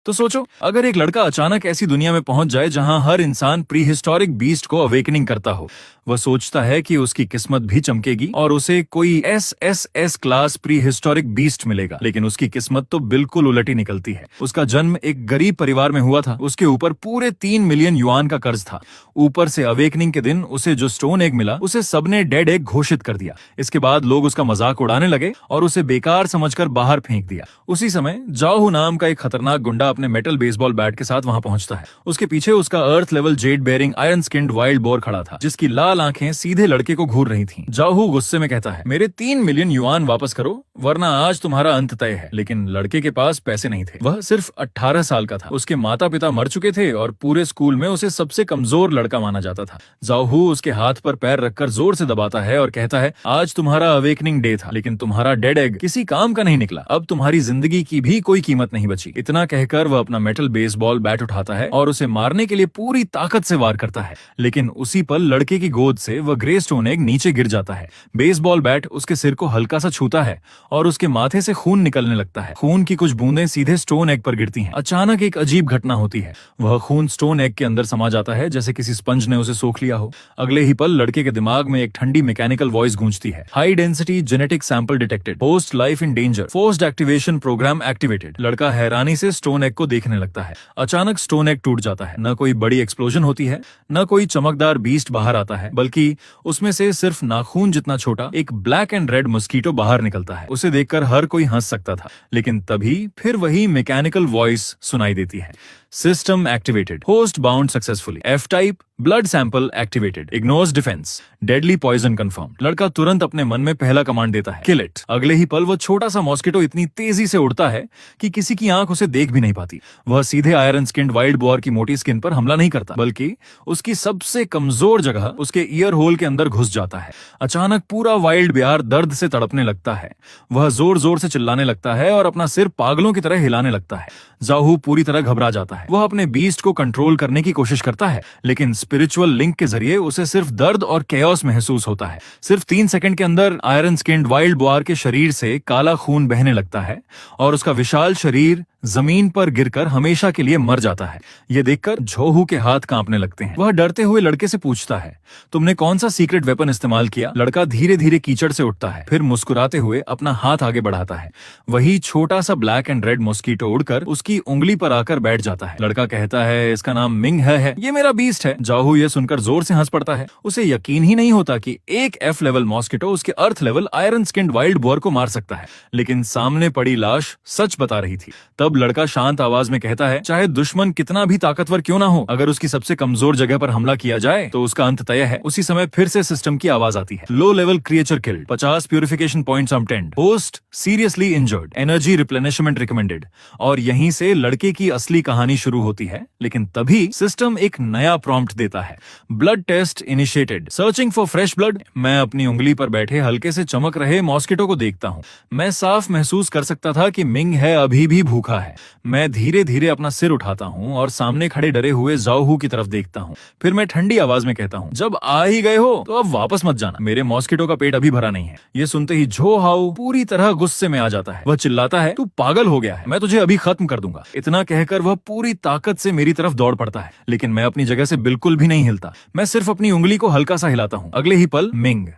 तो सोचो, अगर एक लड़का अचानक ऐसी दुनिया में पहुंच जाए जहां हर इंसान प्री हिस्टोरिक बीस्ट को अवेकनिंग करता हो। वह सोचता है कि उसकी किस्मत भी चमकेगी और उसे कोई S class pre historic beast मिलेगा, लेकिन उसकी किस्मत तो बिल्कुल उलटी निकलती है। उसका जन्म एक गरीब परिवार में हुआ था, उसके ऊपर पूरे 3 मिलियन युआन का कर्ज था। ऊपर से अवेकनिंग के दिन उसे जो स्टोन एग मिला उसे सबने डेड एग घोषित कर दिया। इसके बाद लोग उसका मजाक उड़ाने लगे और उसे बेकार समझकर बाहर फेंक दिया। उसी समय जाओहू नाम का एक खतरनाक गुंडा अपने मेटल बेसबॉल बैट के साथ वहां पहुंचता है। उसके पीछे उसका earth level Z bearing iron skinned wild boar खड़ा था, जिसकी लाल आंखें सीधे लड़के को घूर रही थीं। जाओहू गुस्से में कहता है, मेरे 3 मिलियन युआन वापस करो वरना आज तुम्हारा अंत तय है। लेकिन लड़के के पास पैसे नहीं थे। वह सिर्फ 18 साल का था। उसके माता पिता मर चुके थे और पूरे स्कूल में उसे सबसे कमजोर लड़का माना जाता था। जाओहू उसके हाथ पर पैर रखकर जोर से दबाता है और कहता है, आज तुम्हारा अवेकनिंग डे था, लेकिन तुम्हारा डेड एग किसी काम का नहीं निकला। अब तुम्हारी जिंदगी की भी कोई कीमत नहीं बची। इतना कहकर वह अपना मेटल बेसबॉल बैट उठाता है और उसे मारने के लिए पूरी ताकत से वार करता है। लेकिन उसी पल लड़के की गोद से वह ग्रे स्टोन एग नीचे गिर जाता है। बेसबॉल बैट उसके सिर को हल्का सा छूता है और उसके माथे से खून निकलने लगता है। खून की कुछ बूंदें सीधे स्टोन एग पर गिरती हैं। अचानक एक अजीब घटना होती है। वह खून स्टोन एग के अंदर समा जाता है, जैसे किसी स्पंज ने उसे सोख लिया हो। अगले ही पल लड़के के दिमाग में एक ठंडी मैकेनिकल वॉइस गूंजती है, high density genetic sample detected, post life in danger, forced activation program activated. लड़का हैरानी से स्टोन एग को देखने लगता है। अचानक स्टोन एग टूट जाता है। न कोई बड़ी एक्सप्लोजन होती है, न कोई चमकदार बीस्ट बाहर आता है, बल्कि उसमें से सिर्फ नाखून जितना छोटा एक ब्लैक एंड रेड मस्कीटो बाहर निकलता है। उसे देखकर हर कोई हंस सकता था, लेकिन तभी फिर वही मैकेनिकल वॉइस सुनाई देती है, system activated, host bound successfully, F type, blood sample activated, ignores defense, deadly poison confirm. लड़का तुरंत अपने मन में पहला कमांड देता है, किल इट। अगले ही पल वो छोटा सा मॉस्किटो इतनी तेजी से उड़ता है कि किसी की आंख उसे देख भी नहीं पाती। वह सीधे आयरन स्किन्ड वाइल्ड बोर की मोटी स्किन पर हमला नहीं करता, बल्कि उसकी सबसे कमजोर जगह उसके ईयर होल के अंदर घुस जाता है। अचानक पूरा वाइल्ड बिहार दर्द से तड़पने लगता है। वह जोर जोर से चिल्लाने लगता है और अपना सिर पागलों की तरह हिलाने लगता है। जाओहू पूरी तरह घबरा जाता है। वह अपने बीस्ट को कंट्रोल करने की कोशिश करता है, लेकिन स्पिरिचुअल लिंक के जरिए उसे सिर्फ दर्द और कैओस महसूस होता है। सिर्फ 3 सेकंड के अंदर आयरन स्किन्ड वाइल्ड बोर के शरीर से काला खून बहने लगता है और उसका विशाल शरीर जमीन पर गिरकर हमेशा के लिए मर जाता है। यह देखकर जाओहू के हाथ कांपने लगते हैं। वह डरते हुए लड़के से पूछता है, तुमने कौन सा सीक्रेट वेपन इस्तेमाल किया? लड़का धीरे धीरे कीचड़ से उठता है, फिर मुस्कुराते हुए अपना हाथ आगे बढ़ाता है। वही छोटा सा ब्लैक एंड रेड मॉस्किटो उड़कर उसकी उंगली पर आकर बैठ जाता है। लड़का कहता है, इसका नाम मिंग है, ये मेरा बीस्ट है। जाओहू यह सुनकर जोर से हंस पड़ता है। उसे यकीन ही नहीं होता कि एक एफ लेवल मॉस्किटो उसके earth level iron skinned wild boar को मार सकता है। लेकिन सामने पड़ी लाश सच बता रही थी। तब लड़का शांत आवाज में कहता है, चाहे दुश्मन कितना भी ताकतवर क्यों ना हो, अगर उसकी सबसे कमजोर जगह पर हमला किया जाए तो उसका अंत तय है। उसी समय फिर से सिस्टम की आवाज आती है, low level creature killed, 50 purification points obtained, host seriously injured, energy replenishment recommended. और यहीं से लड़के की असली कहानी शुरू होती है। लेकिन तभी सिस्टम एक नया प्रॉम्प्ट देता है, blood test initiated, searching for fresh blood. मैं अपनी उंगली पर बैठे हल्के से चमक रहे मॉस्किटो को देखता हूँ। मैं साफ महसूस कर सकता था कि मिंग है अभी भी भूखा है। मैं धीरे धीरे अपना सिर उठाता हूँ और सामने खड़े डरे हुए जाओहू की तरफ देखता हूँ। फिर मैं ठंडी आवाज में कहता हूँ, जब आ ही गए हो तो अब वापस मत जाना, मेरे मॉस्किटो का पेट अभी भरा नहीं है। ये सुनते ही जाओहू पूरी तरह गुस्से में आ जाता है। वह चिल्लाता है, तू पागल हो गया है, मैं तुझे अभी खत्म कर दूंगा। इतना कहकर वह पूरी ताकत से मेरी तरफ दौड़ पड़ता है, लेकिन मैं अपनी जगह से बिल्कुल भी नहीं हिलता। मैं सिर्फ अपनी उंगली को हल्का सा हिलाता हूँ। अगले ही पल मिंग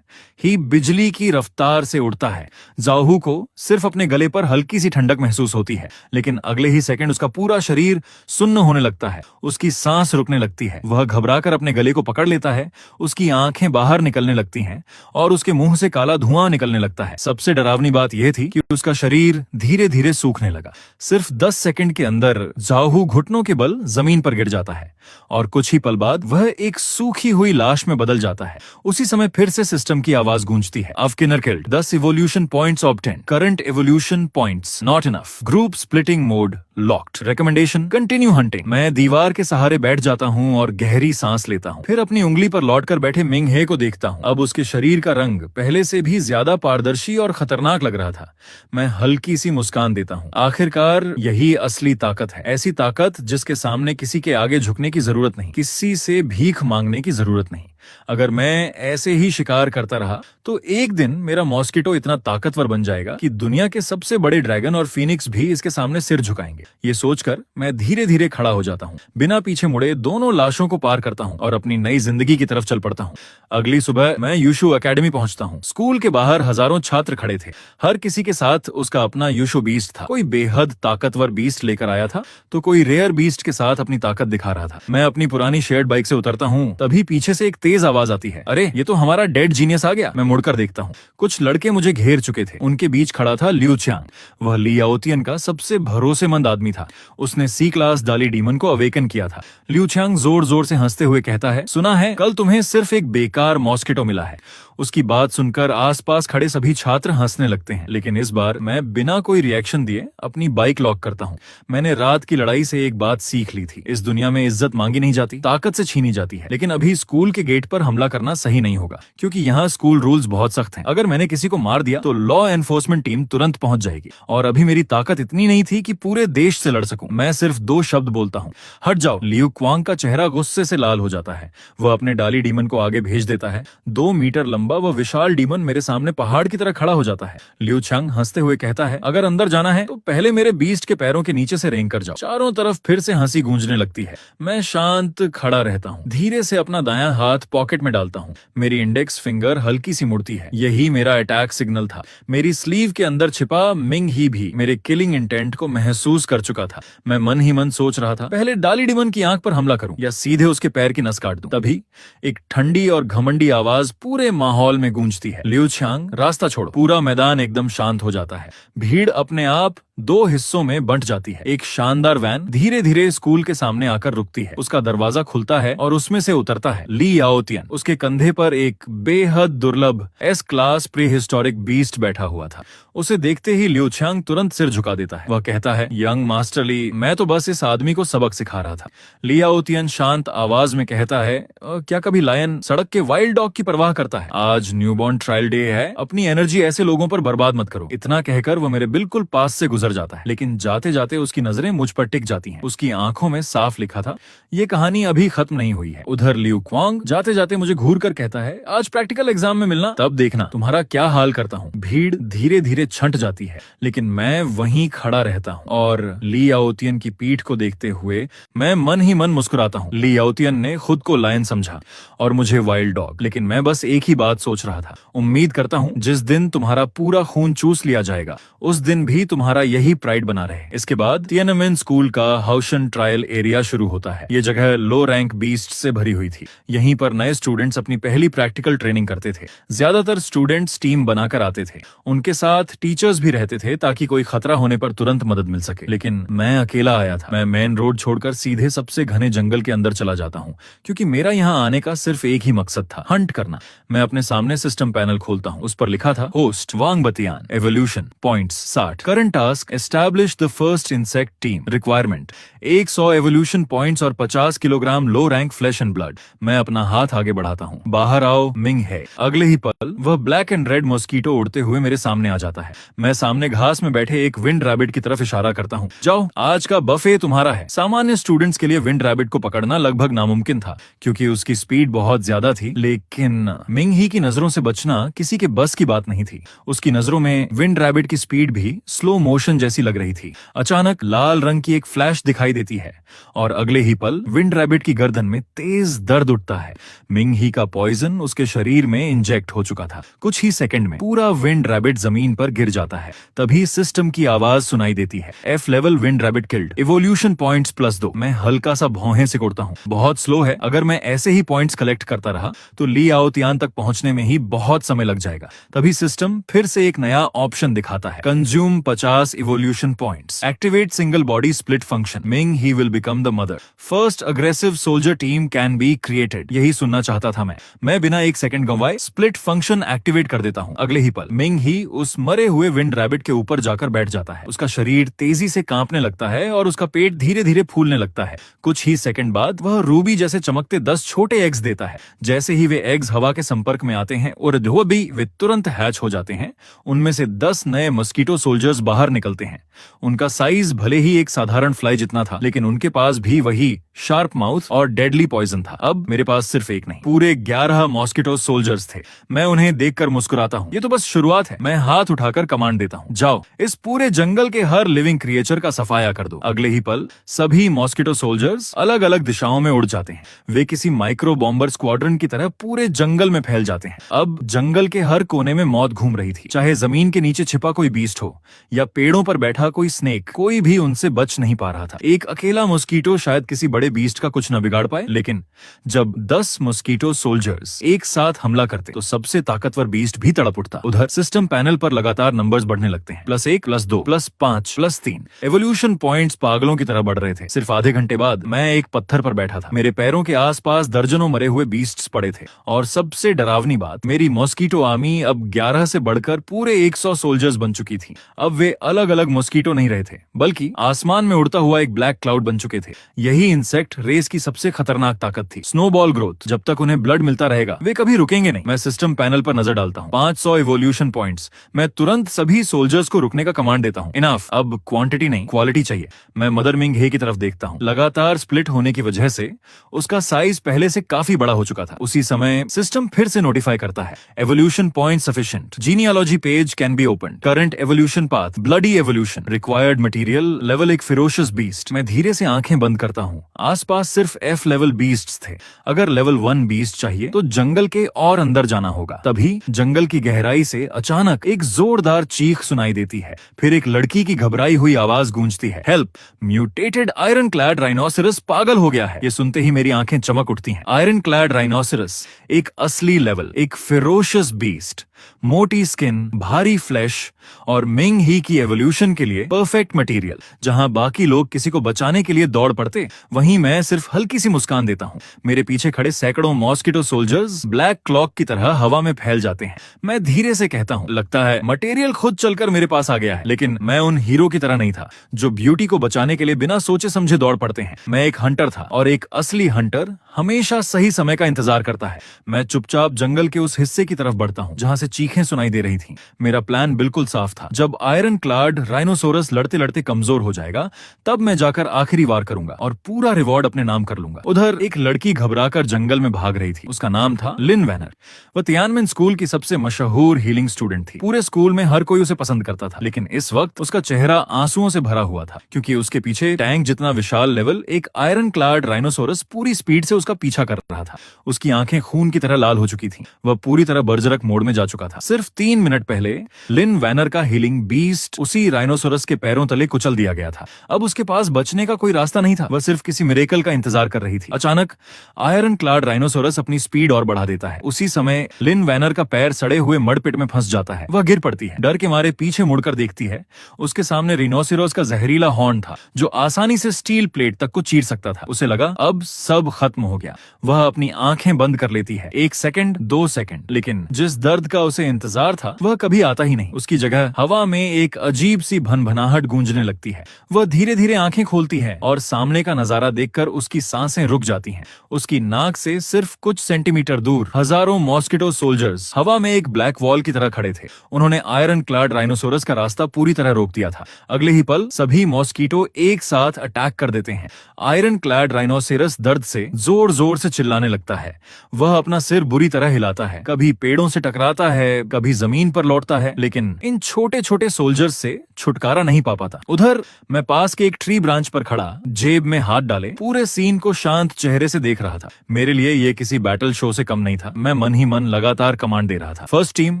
ही बिजली की रफ्तार से उड़ता है। जाओहू को सिर्फ अपने गले पर हल्की सी ठंडक महसूस होती है, लेकिन अगले ही सेकंड उसका पूरा शरीर सुन्न होने लगता है। उसकी सांस रुकने लगती है। वह घबराकर अपने गले को पकड़ लेता है। उसकी आंखें बाहर निकलने लगती हैं और उसके मुंह से काला धुआं निकलने लगता है। सबसे डरावनी बात यह थी कि उसका शरीर धीरे धीरे सूखने लगा। सिर्फ 10 सेकंड के अंदर जाओहू घुटनों के बल जमीन पर गिर जाता है और कुछ ही पल बाद वह एक सूखी हुई लाश में बदल जाता है। उसी समय फिर से सिस्टम की आवाज गूंजती है, अफकिनर killed, 10 evolution points obtained, current evolution points not enough, group splitting mode locked, recommendation continue hunting. मैं दीवार के सहारे बैठ जाता हूँ और गहरी सांस लेता हूँ। फिर अपनी उंगली पर लौटकर बैठे मिंग हे को देखता हूँ। अब उसके शरीर का रंग पहले से भी ज्यादा पारदर्शी और खतरनाक लग रहा था। मैं हल्की सी मुस्कान देता हूँ। आखिरकार यही असली ताकत है, ऐसी ताकत जिसके सामने किसी के आगे झुकने की जरूरत नहीं, किसी से भीख मांगने की जरूरत नहीं। अगर मैं ऐसे ही शिकार करता रहा तो एक दिन मेरा मॉस्किटो इतना ताकतवर बन जाएगा कि दुनिया के सबसे बड़े ड्रैगन और फीनिक्स भी इसके सामने सिर झुकाएंगे। ये सोचकर मैं धीरे धीरे खड़ा हो जाता हूँ, बिना पीछे मुड़े दोनों लाशों को पार करता हूँ और अपनी नई जिंदगी की तरफ चल पड़ता हूँ। अगली सुबह मैं यूशु एकेडमी पहुंचता हूँ। स्कूल के बाहर हजारों छात्र खड़े थे, हर किसी के साथ उसका अपना यूशु बीस्ट था। कोई बेहद ताकतवर बीस्ट लेकर आया था तो कोई रेयर बीस्ट के साथ अपनी ताकत दिखा रहा था। मैं अपनी पुरानी शेयर्ड बाइक से उतरता हूँ, तभी पीछे से एक तेज आवाज आती है, अरे ये तो हमारा डेड जीनियस आ गया। मैं मुड़कर देखता हूँ, कुछ लड़के मुझे घेर चुके थे। उनके बीच खड़ा था लियू चांग। वह ली याओतियन का सबसे भरोसेमंद आदमी था। उसने सी क्लास डाली डीमन को अवेकन किया था। लियू चांग जोर जोर से हंसते हुए कहता है, सुना है कल तुम्हें सिर्फ एक बेकार मॉस्किटो मिला है। उसकी बात सुनकर आसपास खड़े सभी छात्र हंसने लगते हैं, लेकिन इस बार मैं बिना कोई रिएक्शन दिए अपनी बाइक लॉक करता हूँ। मैंने रात की लड़ाई से एक बात सीख ली थी, इस दुनिया में इज्जत मांगी नहीं जाती, ताकत से छीनी जाती है। लेकिन अभी स्कूल के गेट पर हमला करना सही नहीं होगा, क्योंकि यहाँ स्कूल रूल्स बहुत सख्त हैं। अगर मैंने किसी को मार दिया तो लॉ एनफोर्समेंट टीम तुरंत पहुंच जाएगी, और अभी मेरी ताकत इतनी नहीं थी कि पूरे देश से लड़ सकूं। मैं सिर्फ 2 शब्द बोलता हूँ, हट जाओ। लियू क्वांग का चेहरा गुस्से से लाल हो जाता है। वह अपने डाली डीमन को आगे भेज देता है। 2 मीटर लंबा वह विशाल डीमन मेरे सामने पहाड़ की तरह खड़ा हो जाता है। लियू चांग हंसते हुए कहता है, अगर अंदर जाना है तो पहले मेरे बीस्ट के पैरों के नीचे से रेंग कर जाओ। चारों तरफ फिर से हंसी गूंजने लगती है। मैं शांत खड़ा रहता हूँ, धीरे से अपना दायां हाथ पॉकेट में डालता हूँ। मेरी इंडेक्स फिंगर हल्की सी मुड़ती है। यही मेरा अटैक सिग्नल था। मेरी स्लीव के अंदर छिपा मिंग ही भी मेरे किलिंग इंटेंट को महसूस कर चुका था। मैं मन ही मन सोच रहा था, पहले डाली डीमन की आंख पर हमला करूं या सीधे उसके पैर की नस काट दूं। तभी एक ठंडी और घमंडी आवाज पूरे माहौल में गूंजती है, लियू चांग रास्ता छोड़ो। पूरा मैदान एकदम शांत हो जाता है। भीड़ अपने आप 2 हिस्सों में बंट जाती है। एक शानदार वैन धीरे धीरे स्कूल के सामने आकर रुकती है। उसका दरवाजा खुलता है और उसमें से उतरता है ली याओतियन। उसके कंधे पर एक बेहद दुर्लभ S class pre historic beast बैठा हुआ था। उसे देखते ही लियू चांग तुरंत सिर झुका देता है। वह कहता है, यंग मास्टर ली, मैं तो बस इस आदमी को सबक सिखा रहा था। ली याओतियन शांत आवाज में कहता है, क्या कभी लायन सड़क के वाइल्ड डॉग की परवाह करता है? आज न्यूबॉर्न ट्रायल डे है, अपनी एनर्जी ऐसे लोगों पर बर्बाद मत करो। इतना कहकर वो मेरे बिल्कुल पास से गुजर जाता है, लेकिन जाते जाते उसकी नजरें मुझ पर टिक जाती हैं। उसकी आंखों में साफ लिखा था, ये कहानी अभी खत्म नहीं हुई है। उधर लियू क्वांग जाते जाते मुझे घूर कर कहता है, आज प्रैक्टिकल एग्जाम में मिलना, तब देखना तुम्हारा क्या हाल करता हूँ। भीड़ धीरे धीरे छंट जाती है, लेकिन मैं वहीं खड़ा रहता हूँ और ली याओतियन की पीठ को देखते हुए मैं मन ही मन मुस्कुराता हूँ। ली याओतियन ने खुद को लायन समझा और मुझे वाइल्ड डॉग, लेकिन मैं बस एक ही बात सोच रहा था, उम्मीद करता हूँ जिस दिन तुम्हारा पूरा खून चूस लिया जाएगा उस दिन भी तुम्हारा यही प्राइड बना रहे। इसके बाद तिएनमेन स्कूल का हाउशन ट्रायल एरिया शुरू होता है। ये जगह लो रैंक बीस्ट से भरी हुई थी। यहीं पर नए स्टूडेंट्स अपनी पहली प्रैक्टिकल ट्रेनिंग करते थे। ज्यादातर स्टूडेंट्स टीम बनाकर आते थे। उनके साथ टीचर्स भी रहते थे ताकि कोई खतरा होने पर तुरंत मदद मिल सके। लेकिन मैं अकेला आया था। मैं मेन रोड छोड़कर सीधे सबसे घने जंगल के अंदर चला जाता हूँ, क्योंकि मेरा यहाँ आने का सिर्फ एक ही मकसद था, हंट करना। मैं अपने सामने सिस्टम पैनल खोलता हूँ। उस पर लिखा था, host Wang Batian, evolution points 60, current task establish the first insect team, requirement 100 evolution points और 50 kilogram low rank flesh and blood. मैं अपना हाथ आगे बढ़ाता हूँ, बाहर आओ मिंग है। अगले ही पल वह ब्लैक एंड रेड मॉस्किटो उड़ते हुए मेरे सामने आ जाता है। मैं सामने घास में बैठे एक विंड रैबिट की तरफ इशारा करता हूँ, जाओ आज का बफे तुम्हारा है। सामान्य स्टूडेंट्स के लिए विंड रैबिट को पकड़ना लगभग नामुमकिन था, क्योंकि उसकी स्पीड बहुत ज्यादा थी, लेकिन मिंग ही की नजरों से बचना किसी के बस की बात नहीं थी। उसकी नजरों में विंड रैबिट की स्पीड भी स्लो मोशन जैसी लग रही थी। अचानक लाल रंग की एक फ्लैश दिखाई देती है और अगले ही पल विंड रैबिट की गर्दन में तेज दर्द उठता है। मिंग ही का पॉइजन उसके शरीर में इंजेक्ट हो चुका था। कुछ ही सेकंड में पूरा विंड रैबिट जमीन पर गिर जाता है। तभी सिस्टम की आवाज सुनाई देती है, F level wind rabbit killed, evolution points +2। मैं हल्का सा भौहें से उड़ता हूँ। बहुत स्लो है, अगर मैं ऐसे ही पॉइंट्स कलेक्ट करता रहा तो ली याओतियन तक पहुंचने में ही बहुत समय लग जाएगा। तभी सिस्टम फिर से एक नया ऑप्शन दिखाता है, consume 50 evolution points, activate single body split function, Ming he will become the mother, first aggressive soldier team can be created. यही सुनना चाहता था मैं बिना एक सेकंड गंवाए स्प्लिट फंक्शन एक्टिवेट कर देता हूँ। अगले ही पल मिंग ही उस मरे हुए विंड रैबिट के ऊपर जाकर बैठ जाता है। उसका शरीर तेजी से कांपने लगता है और उसका पेट धीरे धीरे फूलने लगता है। कुछ ही सेकंड बाद वह रूबी जैसे चमकते 10 छोटे एग्स देता है। जैसे ही वे एग्स हवा के संपर्क में आते हैं और वे तुरंत हैच हो जाते हैं। उनमें से 10 नए मस्कीटो सोल्जर्स बाहर निकलते चलते हैं। उनका साइज भले ही एक साधारण फ्लाई जितना था, लेकिन उनके पास भी वही शार्प माउथ और डेडली पॉइजन था। अब मेरे पास सिर्फ एक नहीं, पूरे 11 मॉस्किटो सोल्जर्स थे। मैं उन्हें देखकर मुस्कुराता हूँ। ये तो बस शुरुआत है। मैं हाथ उठाकर कमांड देता हूँ, जाओ इस पूरे जंगल के हर लिविंग क्रिएचर का सफाया कर दो। अगले ही पल सभी मॉस्किटो सोल्जर्स अलग अलग दिशाओं में उड़ जाते हैं। वे किसी माइक्रो बॉम्बर स्क्वाड्रन की तरह पूरे जंगल में फैल जाते हैं। अब जंगल के हर कोने में मौत घूम रही थी, चाहे जमीन के नीचे छिपा कोई बीस्ट हो या पेड़ों पर बैठा कोई स्नेक, कोई भी उनसे बच नहीं पा रहा था। एक अकेला मॉस्किटो शायद किसी बड़े बीस्ट का कुछ न बिगाड़ पाए, लेकिन जब 10 मॉस्किटो सोल्जर्स एक साथ हमला करते तो सबसे ताकतवर बीस्ट भी तड़प उठता। उधर सिस्टम पैनल पर लगातार नंबर्स बढ़ने लगते हैं, +1, +2, +5, +3। एवोल्यूशन पॉइंट्स पागलों की तरह बढ़ रहे थे। सिर्फ आधे घंटे बाद मैं एक पत्थर पर बैठा था। मेरे पैरों के आसपास दर्जनों मरे हुए बीस्ट्स पड़े थे, और सबसे डरावनी बात, मेरी मॉस्किटो आर्मी अब 11 से बढ़कर पूरे 100 सोल्जर्स बन चुकी थी। अब वे अलग अलग मॉस्किटो नहीं रहे थे, बल्कि आसमान में उड़ता हुआ एक ब्लैक क्लाउड बन चुके थे। यही इंसेक्ट रेस की सबसे खतरनाक ताकत थी। Snowball growth. जब तक उन्हें ब्लड मिलता रहेगा वे कभी रुकेंगे नहीं। मैं सिस्टम पैनल पर नजर डालता हूँ, 500 इवोल्यूशन पॉइंट्स। मैं तुरंत सभी सोल्जर्स को रुकने का कमांड देता हूँ। इनफ, अब क्वांटिटी नहीं क्वालिटी चाहिए। मैं मदर मिंग हे की तरफ देखता हूँ। लगातार स्प्लिट होने की वजह से उसका साइज पहले से काफी बड़ा हो चुका था। उसी समय सिस्टम फिर से नोटिफाई करता है, evolution point sufficient, genealogy page can be open, current evolution path, bloody evolution, required material level एक फेरोशियस बीस्ट। मैं धीरे से आंखें बंद करता हूँ। आसपास सिर्फ F लेवल बीस्ट्स थे। अगर लेवल 1 बीस्ट चाहिए तो जंगल के और अंदर जाना होगा। तभी जंगल की गहराई से अचानक एक जोरदार चीख सुनाई देती है। फिर एक लड़की की घबराई हुई आवाज गूंजती है, help, mutated iron clad rhinoceros पागल हो गया है। ये सुनते ही मेरी आंखें चमक उठती हैं। आयरन क्लैड राइनोसेरस, एक असली लेवल, एक फेरोशियस बीस्ट, मोटी स्किन, भारी फ्लैश और मिंग ही की एवोल्यूशन के लिए परफेक्ट मटेरियल। जहां बाकी लोग किसी को बचाने के लिए दौड़ पड़ते, वहीं मैं सिर्फ हल्की सी मुस्कान देता हूं। मेरे पीछे खड़े सैकड़ों मॉस्किटो सोल्जर्स ब्लैक क्लॉक की तरह हवा में फैल जाते हैं। मैं धीरे से कहता हूं, लगता है मटेरियल खुद चलकर मेरे पास आ गया है। लेकिन मैं उन हीरो की तरह नहीं था जो ब्यूटी को बचाने के लिए बिना सोचे समझे दौड़ पड़ते हैं। मैं एक हंटर था, और एक असली हंटर हमेशा सही समय का इंतजार करता है। मैं चुपचाप जंगल के उस हिस्से की तरफ बढ़ता हूं जहां से चीखें सुनाई दे रही थीं। मेरा प्लान बिल्कुल साफ था। जब आयरन क्लाड राइनोसोरस लड़ते लड़ते कमजोर हो जाएगा, तब मैं जाकर आखिरी वार करूंगा और पूरा रिवॉर्ड अपने नाम कर लूंगा। उधर एक लड़की घबराकर जंगल में भाग रही थी। उसका नाम था लिन वैनर। वह तियानमेन स्कूल की सबसे मशहूर हीलिंग स्टूडेंट थी। पूरे स्कूल में हर कोई उसे पसंद करता था, लेकिन इस वक्त उसका चेहरा आंसुओं से भरा हुआ था, क्योंकि उसके पीछे टैंक जितना विशाल लेवल एक आयरन क्लाड राइनोसोरस पूरी स्पीड से उसका पीछा कर रहा था। उसकी आंखें खून की तरह लाल हो चुकी थीं। वह पूरी तरह बर्जरक मोड में जा चुका था। सिर्फ 3 मिनट पहले लिन वैनर का हीलिंग बीस्ट उसी राइनोसोरस के पैरों तले कुचल दिया गया था। अब उसके पास बचने का कोई रास्ता नहीं था। वह सिर्फ किसी मिरेकल का इंतजार कर रही थी। अचानक आयरन क्लाड राइनोसोरस अपनी स्पीड और बढ़ा देता है। उसी समय लिन वैनर का पैर सड़े हुए मड पिट में फंस जाता है। वह गिर पड़ती है। डर के मारे पीछे मुड़कर देखती है। उसके सामने रिनोसिरोस का जहरीला हॉर्न था, जो आसानी से स्टील प्लेट तक को चीर सकता था। उसे लगा अब सब खत्म हो गया। वह अपनी आंखें बंद कर लेती है। 1 सेकंड, 2 सेकंड, लेकिन जिस दर्द का उसे इंतजार था वह कभी आता ही नहीं। उसकी जगह हवा में एक अजीब सी भनभनाहट गूंजने लगती है। वह धीरे धीरे आंखें खोलती है और सामने का नजारा देखकर उसकी सांसें रुक जाती हैं। उसकी नाक से सिर्फ कुछ सेंटीमीटर दूर हजारों मॉस्किटो सोल्जर्स हवा में एक ब्लैक वॉल की तरह खड़े थे। उन्होंने आयरन क्लाड राइनोसोरस का रास्ता पूरी तरह रोक दिया था। अगले ही पल सभी मॉस्किटो एक साथ अटैक कर देते हैं। आयरन क्लाड राइनोसेरस दर्द से जोर जोर से चिल्लाने लगता है। वह अपना सिर बुरी तरह हिलाता है, कभी पेड़ों से टकराता है, कभी जमीन पर लौटता है, लेकिन इन छोटे छोटे सोल्जर्स से छुटकारा नहीं पा पाता। उधर मैं पास के एक ट्री ब्रांच पर खड़ा, जेब में हाथ डाले, पूरे सीन को शांत चेहरे से देख रहा था। मेरे लिए ये किसी बैटल शो से कम नहीं था। मैं मन ही मन लगातार कमांड दे रहा था। फर्स्ट टीम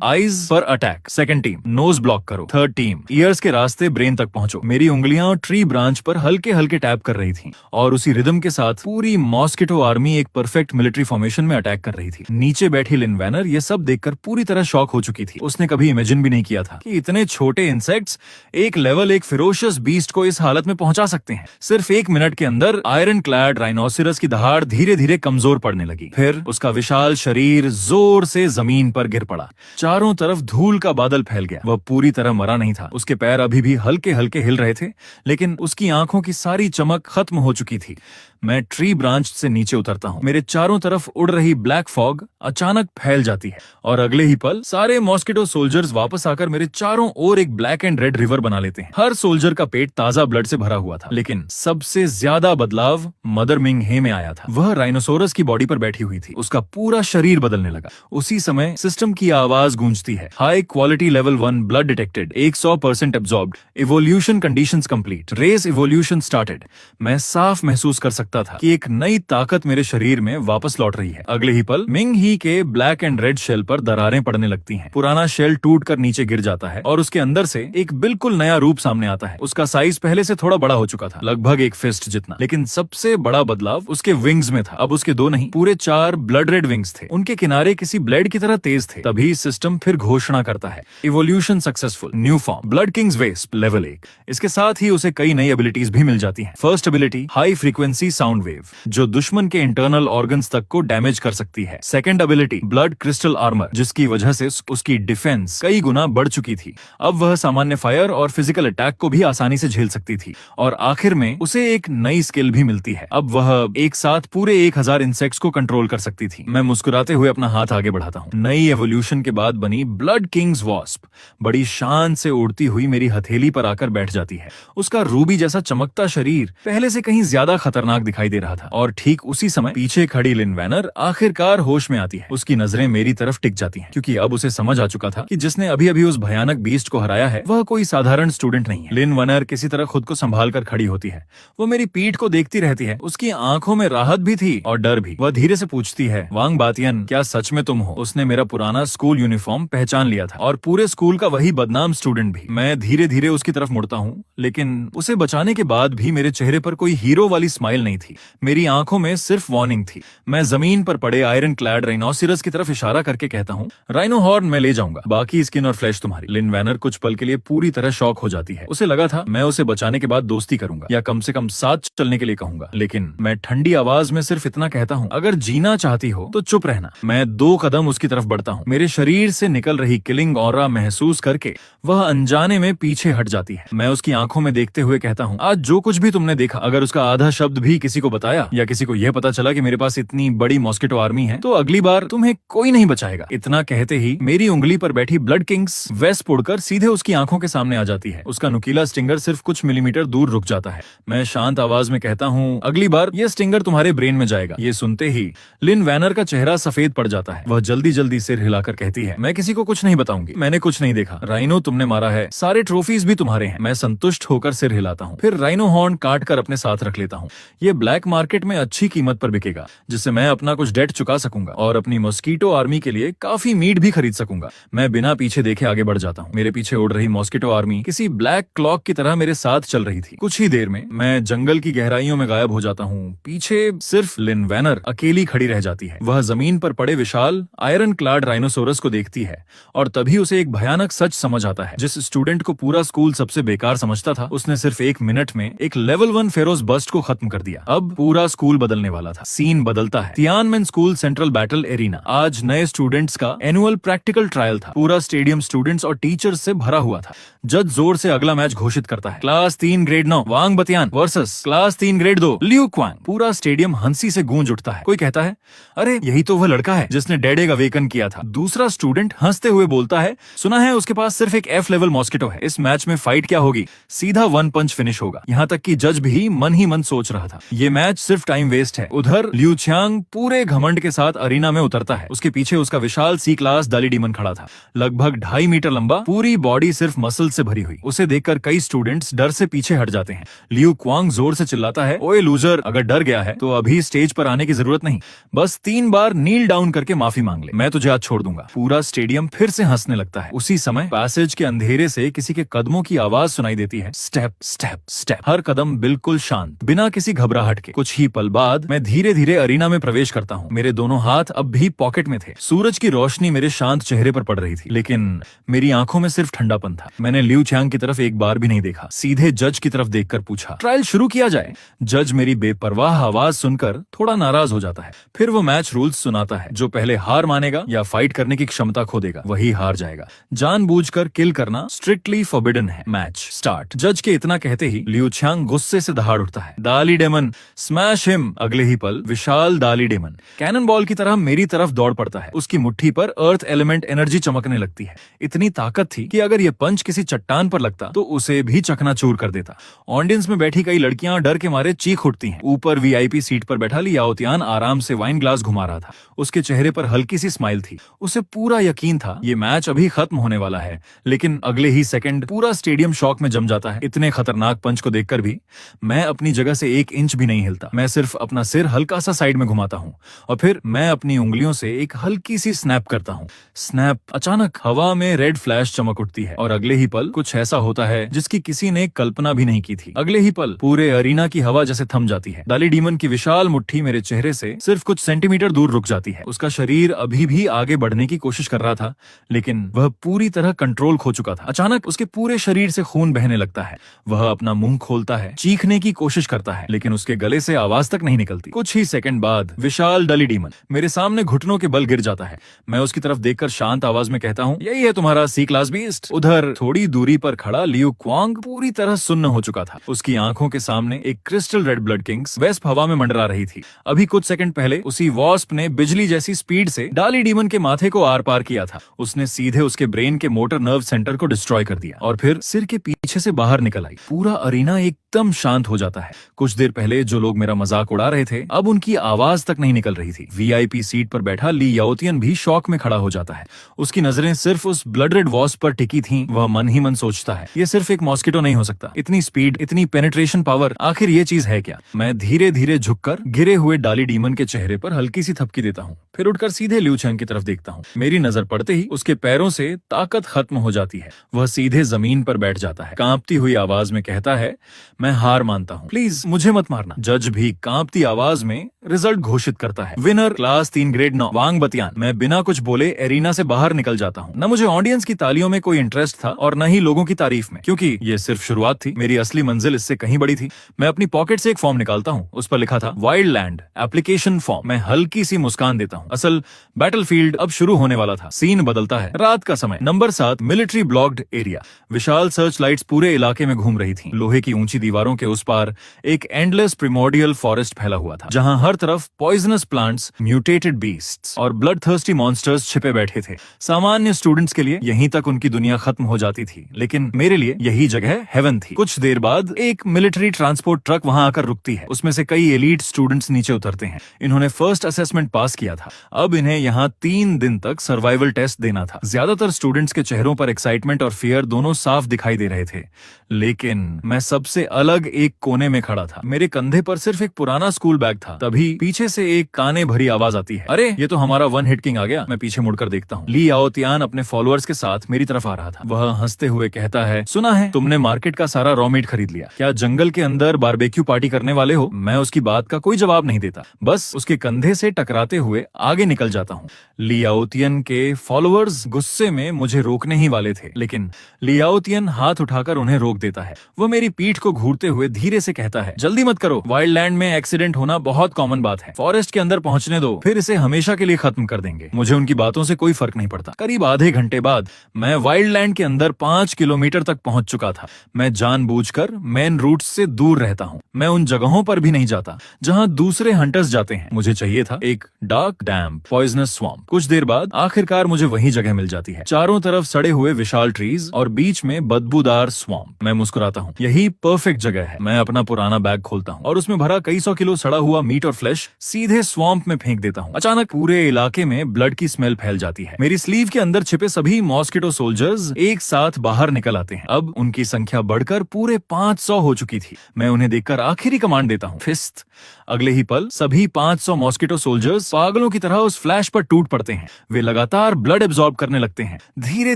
आईज पर attack, second team nose block करो, थर्ड टीम ईयर्स के रास्ते ब्रेन तक पहुंचो। मेरी उंगलियां ट्री ब्रांच पर हल्के हल्के टैप कर रही थी, और उसी रिदम के साथ पूरी मॉस्किटो आर्मी एक परफेक्ट मिलिट्री फॉर्मेशन में अटैक कर रही थी। नीचे बैठी लिन वैनर ये सब देखकर पूरी तरह शॉक हो चुकी थी। उसने कभी इमेजिन भी नहीं किया था कि इतने छोटे इंसेक्ट्स एक लेवल एक फेरोशियस बीस्ट को इस हालत में पहुंचा सकते हैं। सिर्फ 1 मिनट के अंदर आयरन क्लैड राइनोसिरस की दहाड़ धीरे धीरे कमजोर पड़ने लगी। फिर उसका विशाल शरीर जोर से जमीन पर गिर पड़ा। चारों तरफ धूल का बादल फैल गया। वह पूरी तरह मरा नहीं था। उसके पैर अभी भी हल्के हल्के हिल रहे थे, लेकिन उसकी आंखों की सारी चमक खत्म हो चुकी थी। मैं ट्री ब्रांच से नीचे उतरता हूँ। मेरे चारों तरफ उड़ रही ब्लैक फॉग अचानक फैल जाती है और अगले ही पल सारे मॉस्किटो सोल्जर्स वापस आकर मेरे चारों ओर एक ब्लैक एंड रेड रिवर बना लेते हैं। हर सोल्जर का पेट ताजा ब्लड से भरा हुआ था, लेकिन सबसे ज्यादा बदलाव मदर मिंग हे में आया था। वह राइनोसोरस की बॉडी पर बैठी हुई थी। उसका पूरा शरीर बदलने लगा। उसी समय सिस्टम की आवाज गूंजती है, high quality level 1 blood detected, 100% absorbed, evolution conditions complete, race evolution started. मैं साफ महसूस कर सकता था कि एक नई ताकत मेरे शरीर में वापस लौट रही है। अगले ही पल मिंग ही के ब्लैक एंड रेड शेल पर दरारें पड़ने लगती हैं। पुराना शेल टूट कर नीचे गिर जाता है और उसके अंदर से एक बिल्कुल नया रूप सामने आता है। उसका साइज पहले से थोड़ा बड़ा हो चुका था, लगभग एक फिस्ट जितना, लेकिन सबसे बड़ा बदलाव उसके विंग्स में था। अब उसके 2 नहीं, पूरे 4 ब्लड रेड विंग्स थे। उनके किनारे किसी ब्लेड की तरह तेज थे। तभी सिस्टम फिर घोषणा करता है, evolution successful, new form, blood Kings wasp level 1। इसके साथ ही उसे कई नई एबिलिटीज भी मिल जाती हैं। First ability, high frequency sound wave, जो दुश्मन के इंटरनल ऑर्गन्स तक को डैमेज कर सकती है। Second ability, blood crystal armour, जिसकी वजह से उसकी डिफेंस कई गुना बढ़ चुकी थी। अब वह सामान्य फायर और फिजिकल अटैक को भी आसानी से झेल सकती थी। और आखिर में उसे एक नई स्किल भी मिलती है, अब वह एक साथ पूरे 1000 इंसेक्ट्स को कंट्रोल कर सकती थी। मैं मुस्कुराते हुए अपना हाथ आगे बढ़ाता हूँ। नई एवोल्यूशन के बाद बनी ब्लड किंग्स वॉस्प बड़ी शान से उड़ती हुई मेरी हथेली पर आकर बैठ जाती है। उसका रूबी जैसा चमकता शरीर पहले से कहीं ज्यादा खतरनाक दिखाई दे रहा था। और ठीक उसी समय पीछे खड़ी लिन वैनर आखिरकार होश में आती है। उसकी नजरें मेरी तरफ टिक जाती हैं, क्योंकि अब उसे समझ आ चुका था कि जिसने अभी अभी उस भयानक बीस्ट को हराया है वह कोई साधारण स्टूडेंट नहीं है। लिन वैनर किसी तरह खुद को संभाल कर खड़ी होती है। वो मेरी पीठ को देखती रहती है। उसकी आंखों में राहत भी थी और डर भी। वह धीरे से पूछती है, वांग बातियन, क्या सच में तुम हो? उसने मेरा पुराना स्कूल यूनिफॉर्म पहचान लिया था और पूरे स्कूल का वही बदनाम स्टूडेंट भी। मैं धीरे धीरे उसकी तरफ मुड़ता हूँ, लेकिन उसे बचाने के बाद भी मेरे चेहरे पर कोई हीरो वाली स्माइल नहीं थी। मेरी आंखों में सिर्फ वार्निंग थी। मैं जमीन पर पड़े आयरन क्लैड राइनोसिरस की तरफ इशारा करके कहता हूँ, राइनो हॉर्न मैं ले जाऊंगा, बाकी स्किन और फ्लैश तुम्हारी। लिन वैनर कुछ पल के लिए पूरी तरह शॉक हो जाती है। उसे लगा था मैं उसे बचाने के बाद दोस्ती करूंगा या कम से कम साथ चलने के लिए कहूंगा, लेकिन मैं ठंडी आवाज में सिर्फ इतना कहता हूँ, अगर जीना चाहती हो तो चुप रहना। मैं 2 कदम उसकी तरफ बढ़ता हूँ। मेरे शरीर से निकल रही किलिंग ऑरा महसूस करके वह अनजाने में पीछे हट जाती है। मैं उसकी आंखों में देखते हुए कहता हूँ, आज जो कुछ भी तुमने देखा, अगर उसका आधा शब्द भी किसी को बताया या किसी को यह पता चला कि मेरे पास इतनी बड़ी मॉस्किटो आर्मी है, तो अगली बार तुम्हें कोई नहीं बचाएगा। इतना कहते ही मेरी उंगली पर बैठी ब्लड किंग्स वेस्प उड़कर सीधे उसकी आंखों के सामने आ जाती है। उसका नुकीला स्टिंगर सिर्फ कुछ मिलीमीटर दूर रुक जाता है। मैं शांत आवाज में कहता हूँ, अगली बार ये स्टिंगर तुम्हारे ब्रेन में जाएगा। ये सुनते ही लिन वैनर का चेहरा सफेद पड़ जाता है। वह जल्दी जल्दी सिर हिलाकर कहती है, मैं किसी को कुछ नहीं बताऊंगी, मैंने कुछ नहीं देखा। राइनो तुमने मारा है, सारे ट्रॉफीज भी तुम्हारे हैं। मैं संतुष्ट होकर सिर हिलाता हूँ, फिर राइनो हॉर्न काट कर अपने साथ रख लेता हूँ। ये ब्लैक मार्केट में अच्छी कीमत पर बिकेगा, जिससे मैं अपना कुछ डेट चुका सकूंगा और अपनी मॉस्किटो आर्मी के लिए काफी मीट भी खरीद सकूंगा। मैं बिना पीछे देखे आगे बढ़ जाता हूँ। मेरे पीछे उड़ रही मॉस्किटो आर्मी किसी ब्लैक क्लॉक की तरह मेरे साथ चल रही थी। कुछ ही देर में मैं जंगल की गहराइयों में गायब हो जाता हूँ। पीछे सिर्फ लिन वैनर अकेली खड़ी रह जाती है। वह जमीन पर पड़े विशाल आयरन क्लाड राइनोसोरस को देखती है और तभी उसे एक भयानक सच समझ आता है। जिस स्टूडेंट को पूरा स्कूल सबसे बेकार समझता था, उसने सिर्फ 1 मिनट में एक लेवल 1 फेरोज बस्ट को खत्म कर दिया। अब पूरा स्कूल बदलने वाला था। सीन बदलता है। Tiananmen school central battle arena. आज नए स्टूडेंट्स का एनुअल प्रैक्टिकल ट्रायल था। पूरा स्टेडियम स्टूडेंट्स और टीचर्स से भरा हुआ था। जज जोर से अगला मैच घोषित करता है। Class 3 grade 9 Wang Batian versus class 3 grade 2 Liu Kuang. पूरा स्टेडियम हंसी से गूंज उठता है। कोई कहता है, अरे यही तो वह लड़का है जिसने डेडेग अवेकन किया था। दूसरा स्टूडेंट हंसते हुए बोलता है, सुना है उसके पास सिर्फ एक F लेवल मॉस्किटो है। इस मैच में फाइट क्या होगी, सीधा 1 पंच फिनिश होगा। यहाँ तक कि जज भी मन ही मन सोच रहा था, ये मैच सिर्फ टाइम वेस्ट है। उधर लियू छियांग पूरे घमंड के साथ अरीना में उतरता है। उसके पीछे उसका विशाल C क्लास दाली डीमन खड़ा था, लगभग 2.5 मीटर लंबा, पूरी बॉडी सिर्फ मसल से भरी हुई। उसे देखकर कई स्टूडेंट्स डर से पीछे हट जाते हैं। लियू क्वांग जोर से चिल्लाता है, ओए लूजर, अगर डर गया है तो अभी स्टेज पर आने की जरूरत नहीं, बस 3 बार नील डाउन करके माफी मांग ले, मैं तुझे आज छोड़ दूंगा। पूरा स्टेडियम फिर से हंसने लगता है। उसी समय पैसेज के अंधेरे से किसी के कदमों की आवाज सुनाई देती है, स्टेप स्टेप स्टेप। हर कदम बिल्कुल शांत, बिना किसी घबराहट के। कुछ ही पल बाद मैं धीरे धीरे अरीना में प्रवेश करता हूँ। मेरे दोनों हाथ अब भी पॉकेट में थे। सूरज की रोशनी मेरे शांत चेहरे पर पड़ रही थी, लेकिन मेरी आंखों में सिर्फ ठंडापन था। मैंने लियू छियांग की तरफ एक बार भी नहीं देखा। सीधे जज की तरफ देखकर पूछा, ट्रायल शुरू किया जाए। जज मेरी बेपरवाह आवाज सुनकर थोड़ा नाराज हो जाता है। फिर वो मैच रूल्स सुनाता है, जो पहले हार मानेगा या फाइट करने की क्षमता खो देगा वही हार जाएगा। जानबूझकर किल करना स्ट्रिक्टली फॉरबिडन है। Match start. जज के इतना कहते ही लियू छियांग गुस्से से दहाड़ उठता है, दाली डेमन स्मैश हिम। अगले ही पल विशाल डाली डेमन कैनन बॉल की तरह मेरी तरफ दौड़ पड़ता है। उसकी मुट्ठी पर अर्थ एलिमेंट एनर्जी चमकने लगती है। इतनी ताकत थी कि अगर ये पंच किसी चट्टान पर लगता तो उसे भी चकनाचूर कर देता। ऑडियंस में बैठी कई लड़कियां डर के मारे चीख उठती हैं। ऊपर वीआईपी सीट पर बैठा ली याओ तियान आराम से वाइन ग्लास घुमा रहा था। उसके चेहरे पर हल्की सी स्माइल थी। उसे पूरा यकीन था ये मैच अभी खत्म होने वाला है, लेकिन अगले ही सेकंड पूरा स्टेडियम शॉक में जम जाता है। इतने खतरनाक पंच को देखकर भी मैं अपनी जगह से 1 इंच भी नहीं हिलता। मैं सिर्फ अपना सिर हल्का सा साइड में घुमाता हूँ और फिर मैं अपनी उंगलियों से एक हल्की सी स्नैप करता हूँ। स्नैप! अचानक हवा में रेड फ्लैश चमक उठती है और अगले ही पल कुछ ऐसा होता है जिसकी किसी ने कल्पना भी नहीं की थी। अगले ही पल पूरे अरीना की हवा जैसे थम जाती है। डाली डीमन की विशाल मुट्ठी मेरे चेहरे से सिर्फ कुछ सेंटीमीटर दूर रुक जाती है। उसका शरीर अभी भी आगे बढ़ने की कोशिश कर रहा था, लेकिन वह पूरी तरह कंट्रोल खो चुका था। अचानक उसके पूरे शरीर से खून बहने लगता है। वह अपना मुंह खोलता है, चीखने की कोशिश करता है, लेकिन उसके गले से आवाज तक नहीं निकलती। कुछ ही सेकंड बाद विशाल डाली डीमन मेरे सामने घुटनों के बल गिर जाता है। मैं उसकी तरफ देखकर शांत आवाज में कहता हूँ, यही है तुम्हारा सी क्लास बीस्ट। उधर थोड़ी दूरी पर खड़ा लियू क्वांग पूरी तरह सुन्न हो चुका था। उसकी आंखों के सामने एक crystal red blood Kings wasp हवा में मंडरा रही थी। अभी कुछ सेकंड पहले उसी वॉस्प ने बिजली जैसी स्पीड से डाली डीमन के माथे को आर पार किया था। उसने सीधे उसके ब्रेन के मोटर नर्व सेंटर को डिस्ट्रॉय कर दिया और फिर सिर के पीछे से बाहर निकल आई। पूरा अरीना एकदम शांत हो जाता है। कुछ देर पहले जो लोग मेरा मजाक उड़ा रहे थे, अब उनकी आवाज तक नहीं निकल रही थी। वीआईपी सीट पर बैठा ली याओतियन भी शॉक में खड़ा हो जाता है। उसकी नजरें सिर्फ उस ब्लड रेड वॉस्प पर टिकी थीं। वह मन ही मन सोचता है, ये सिर्फ एक मॉस्किटो नहीं हो सकता। इतनी स्पीड, इतनी पेनिट्रेशन पावर, आखिर ये चीज है क्या? मैं धीरे धीरे झुककर गिरे हुए डाली डीमन के चेहरे पर हल्की सी थपकी देता हूँ, फिर उठकर सीधे लियू चैंग की तरफ देखता हूँ। मेरी नजर पड़ते ही उसके पैरों से ताकत खत्म हो जाती है। वह सीधे जमीन पर बैठ जाता है। कांपती हुई आवाज में कहता है, मैं हार मानता हूँ, प्लीज मुझे मत मारना। जज भी कांपती आवाज में रिजल्ट घोषित करता है, विनर क्लास 3 ग्रेड 9 वांग बतियान। मैं बिना कुछ बोले एरिना से बाहर निकल जाता हूँ। न मुझे ऑडियंस की तालियों में कोई इंटरेस्ट था और न ही लोगों की तारीफ में, क्योंकि ये सिर्फ शुरुआत थी। मेरी असली मंजिल इससे कहीं बड़ी थी। मैं अपनी पॉकेट से एक फॉर्म निकालता हूँ। उस पर लिखा था वाइल्ड लैंड एप्लीकेशन फॉर्म। मैं हल्की सी मुस्कान देता हूँ। असल बैटलफील्ड अब शुरू होने वाला था। सीन बदलता है। रात का समय, नंबर 7 मिलिट्री ब्लॉक्ड एरिया। विशाल सर्च लाइट्स पूरे इलाके में घूम रही थी। लोहे की ऊंची दीवारों के उस पार एक एंडलेस प्रिमोर्डियल फॉरेस्ट फैला हुआ था, जहां हर तरफ पॉइजनस प्लांट्स, म्यूटेटेड बीस्ट्स और ब्लड थर्स्टी मॉन्स्टर्स छिपे बैठे थे। सामान्य स्टूडेंट्स के लिए यहीं तक उनकी दुनिया खत्म हो जाती थी, लेकिन मेरे लिए यही जगह हेवन थी। कुछ देर बाद एक मिलिट्री ट्रांसपोर्ट ट्रक वहां आकर रुकती है। उसमें से कई एलीट स्टूडेंट्स नीचे उतरते हैं। इन्होंने फर्स्ट असेसमेंट पास किया था। अब इन्हें यहाँ 3 दिन तक सर्वाइवल टेस्ट देना था। ज्यादातर स्टूडेंट्स के चेहरों पर एक्साइटमेंट और फियर दोनों साफ दिखाई दे रहे थे, लेकिन मैं सबसे अलग एक कोने में खड़ा था। मेरे कंधे पर सिर्फ एक पुराना स्कूल बैग था। तभी पीछे से एक काने भरी आवाज आती है, अरे ये तो हमारा वन हिट किंग आ गया। मैं पीछे मुड़कर देखता हूँ। ली याओ तियान अपने फॉलोअर्स के साथ मेरी तरफ आ रहा था। वह हंसते हुए कहता है, सुना है तुमने मार्केट का सारा रॉ मीट खरीद लिया, क्या जंगल के अंदर बारबेक्यू पार्टी करने वाले हो? मैं उसकी बात का कोई जवाब नहीं देता, बस उसके कंधे से टकराते हुए आगे निकल जाता हूँ। ली याओ तियान के फॉलोअर्स गुस्से में मुझे रोकने ही वाले थे, लेकिन ली याओ तियान हाथ उठाकर उन्हें रोक देता है। वह मेरी पीठ को घूरते हुए धीरे से कहता है, जल्दी मत करो, वाइल्ड लैंड में एक्सीडेंट होना बहुत कॉमन बात है। फॉरेस्ट के अंदर पहुंचने दो, फिर इसे हमेशा के लिए खत्म कर देंगे। मुझे उनकी बातों से कोई फर्क नहीं पड़ता। करीब आधे घंटे बाद मैं वाइल्ड लैंड के अंदर 5 किलोमीटर तक पहुंच चुका था। मैं जानबूझकर मेन रूट से दूर रहता हूँ। मैं उन जगहों पर भी नहीं जाता जहाँ दूसरे हंटर्स जाते हैं। मुझे चाहिए था एक डार्क डैम्प पॉइजनस स्वैम्प। कुछ देर बाद आखिरकार मुझे वही जगह मिल जाती है। चारों तरफ सड़े हुए विशाल ट्रीज और बीच में बदबूदार स्वैम्प। मैं मुस्कुराता हूँ, यही परफेक्ट जगह है। मैं अपना पुराना बैग खोलता हूँ और उसमें भरा कई 100 किलो सड़ा हुआ मीट और फ्लेश सीधे स्वैम्प में फेंक देता हूँ। अचानक पूरे इलाके में ब्लड की स्मेल फैल जाती है। मेरी स्लीव के अंदर छिपे सभी मॉस्किटो सोल्जर्स एक साथ बाहर निकल आते हैं। अब उनकी संख्या बढ़कर पूरे 500 हो चुकी थी। मैं उन्हें देखकर आखिरी कमांड देता हूँ, फिस्ट। अगले ही पल सभी 500 मॉस्किटो सोल्जर्स पागलों की तरह उस फ्लैश पर टूट पड़ते हैं। वे लगातार ब्लड एब्जॉर्ब करने लगते हैं। धीरे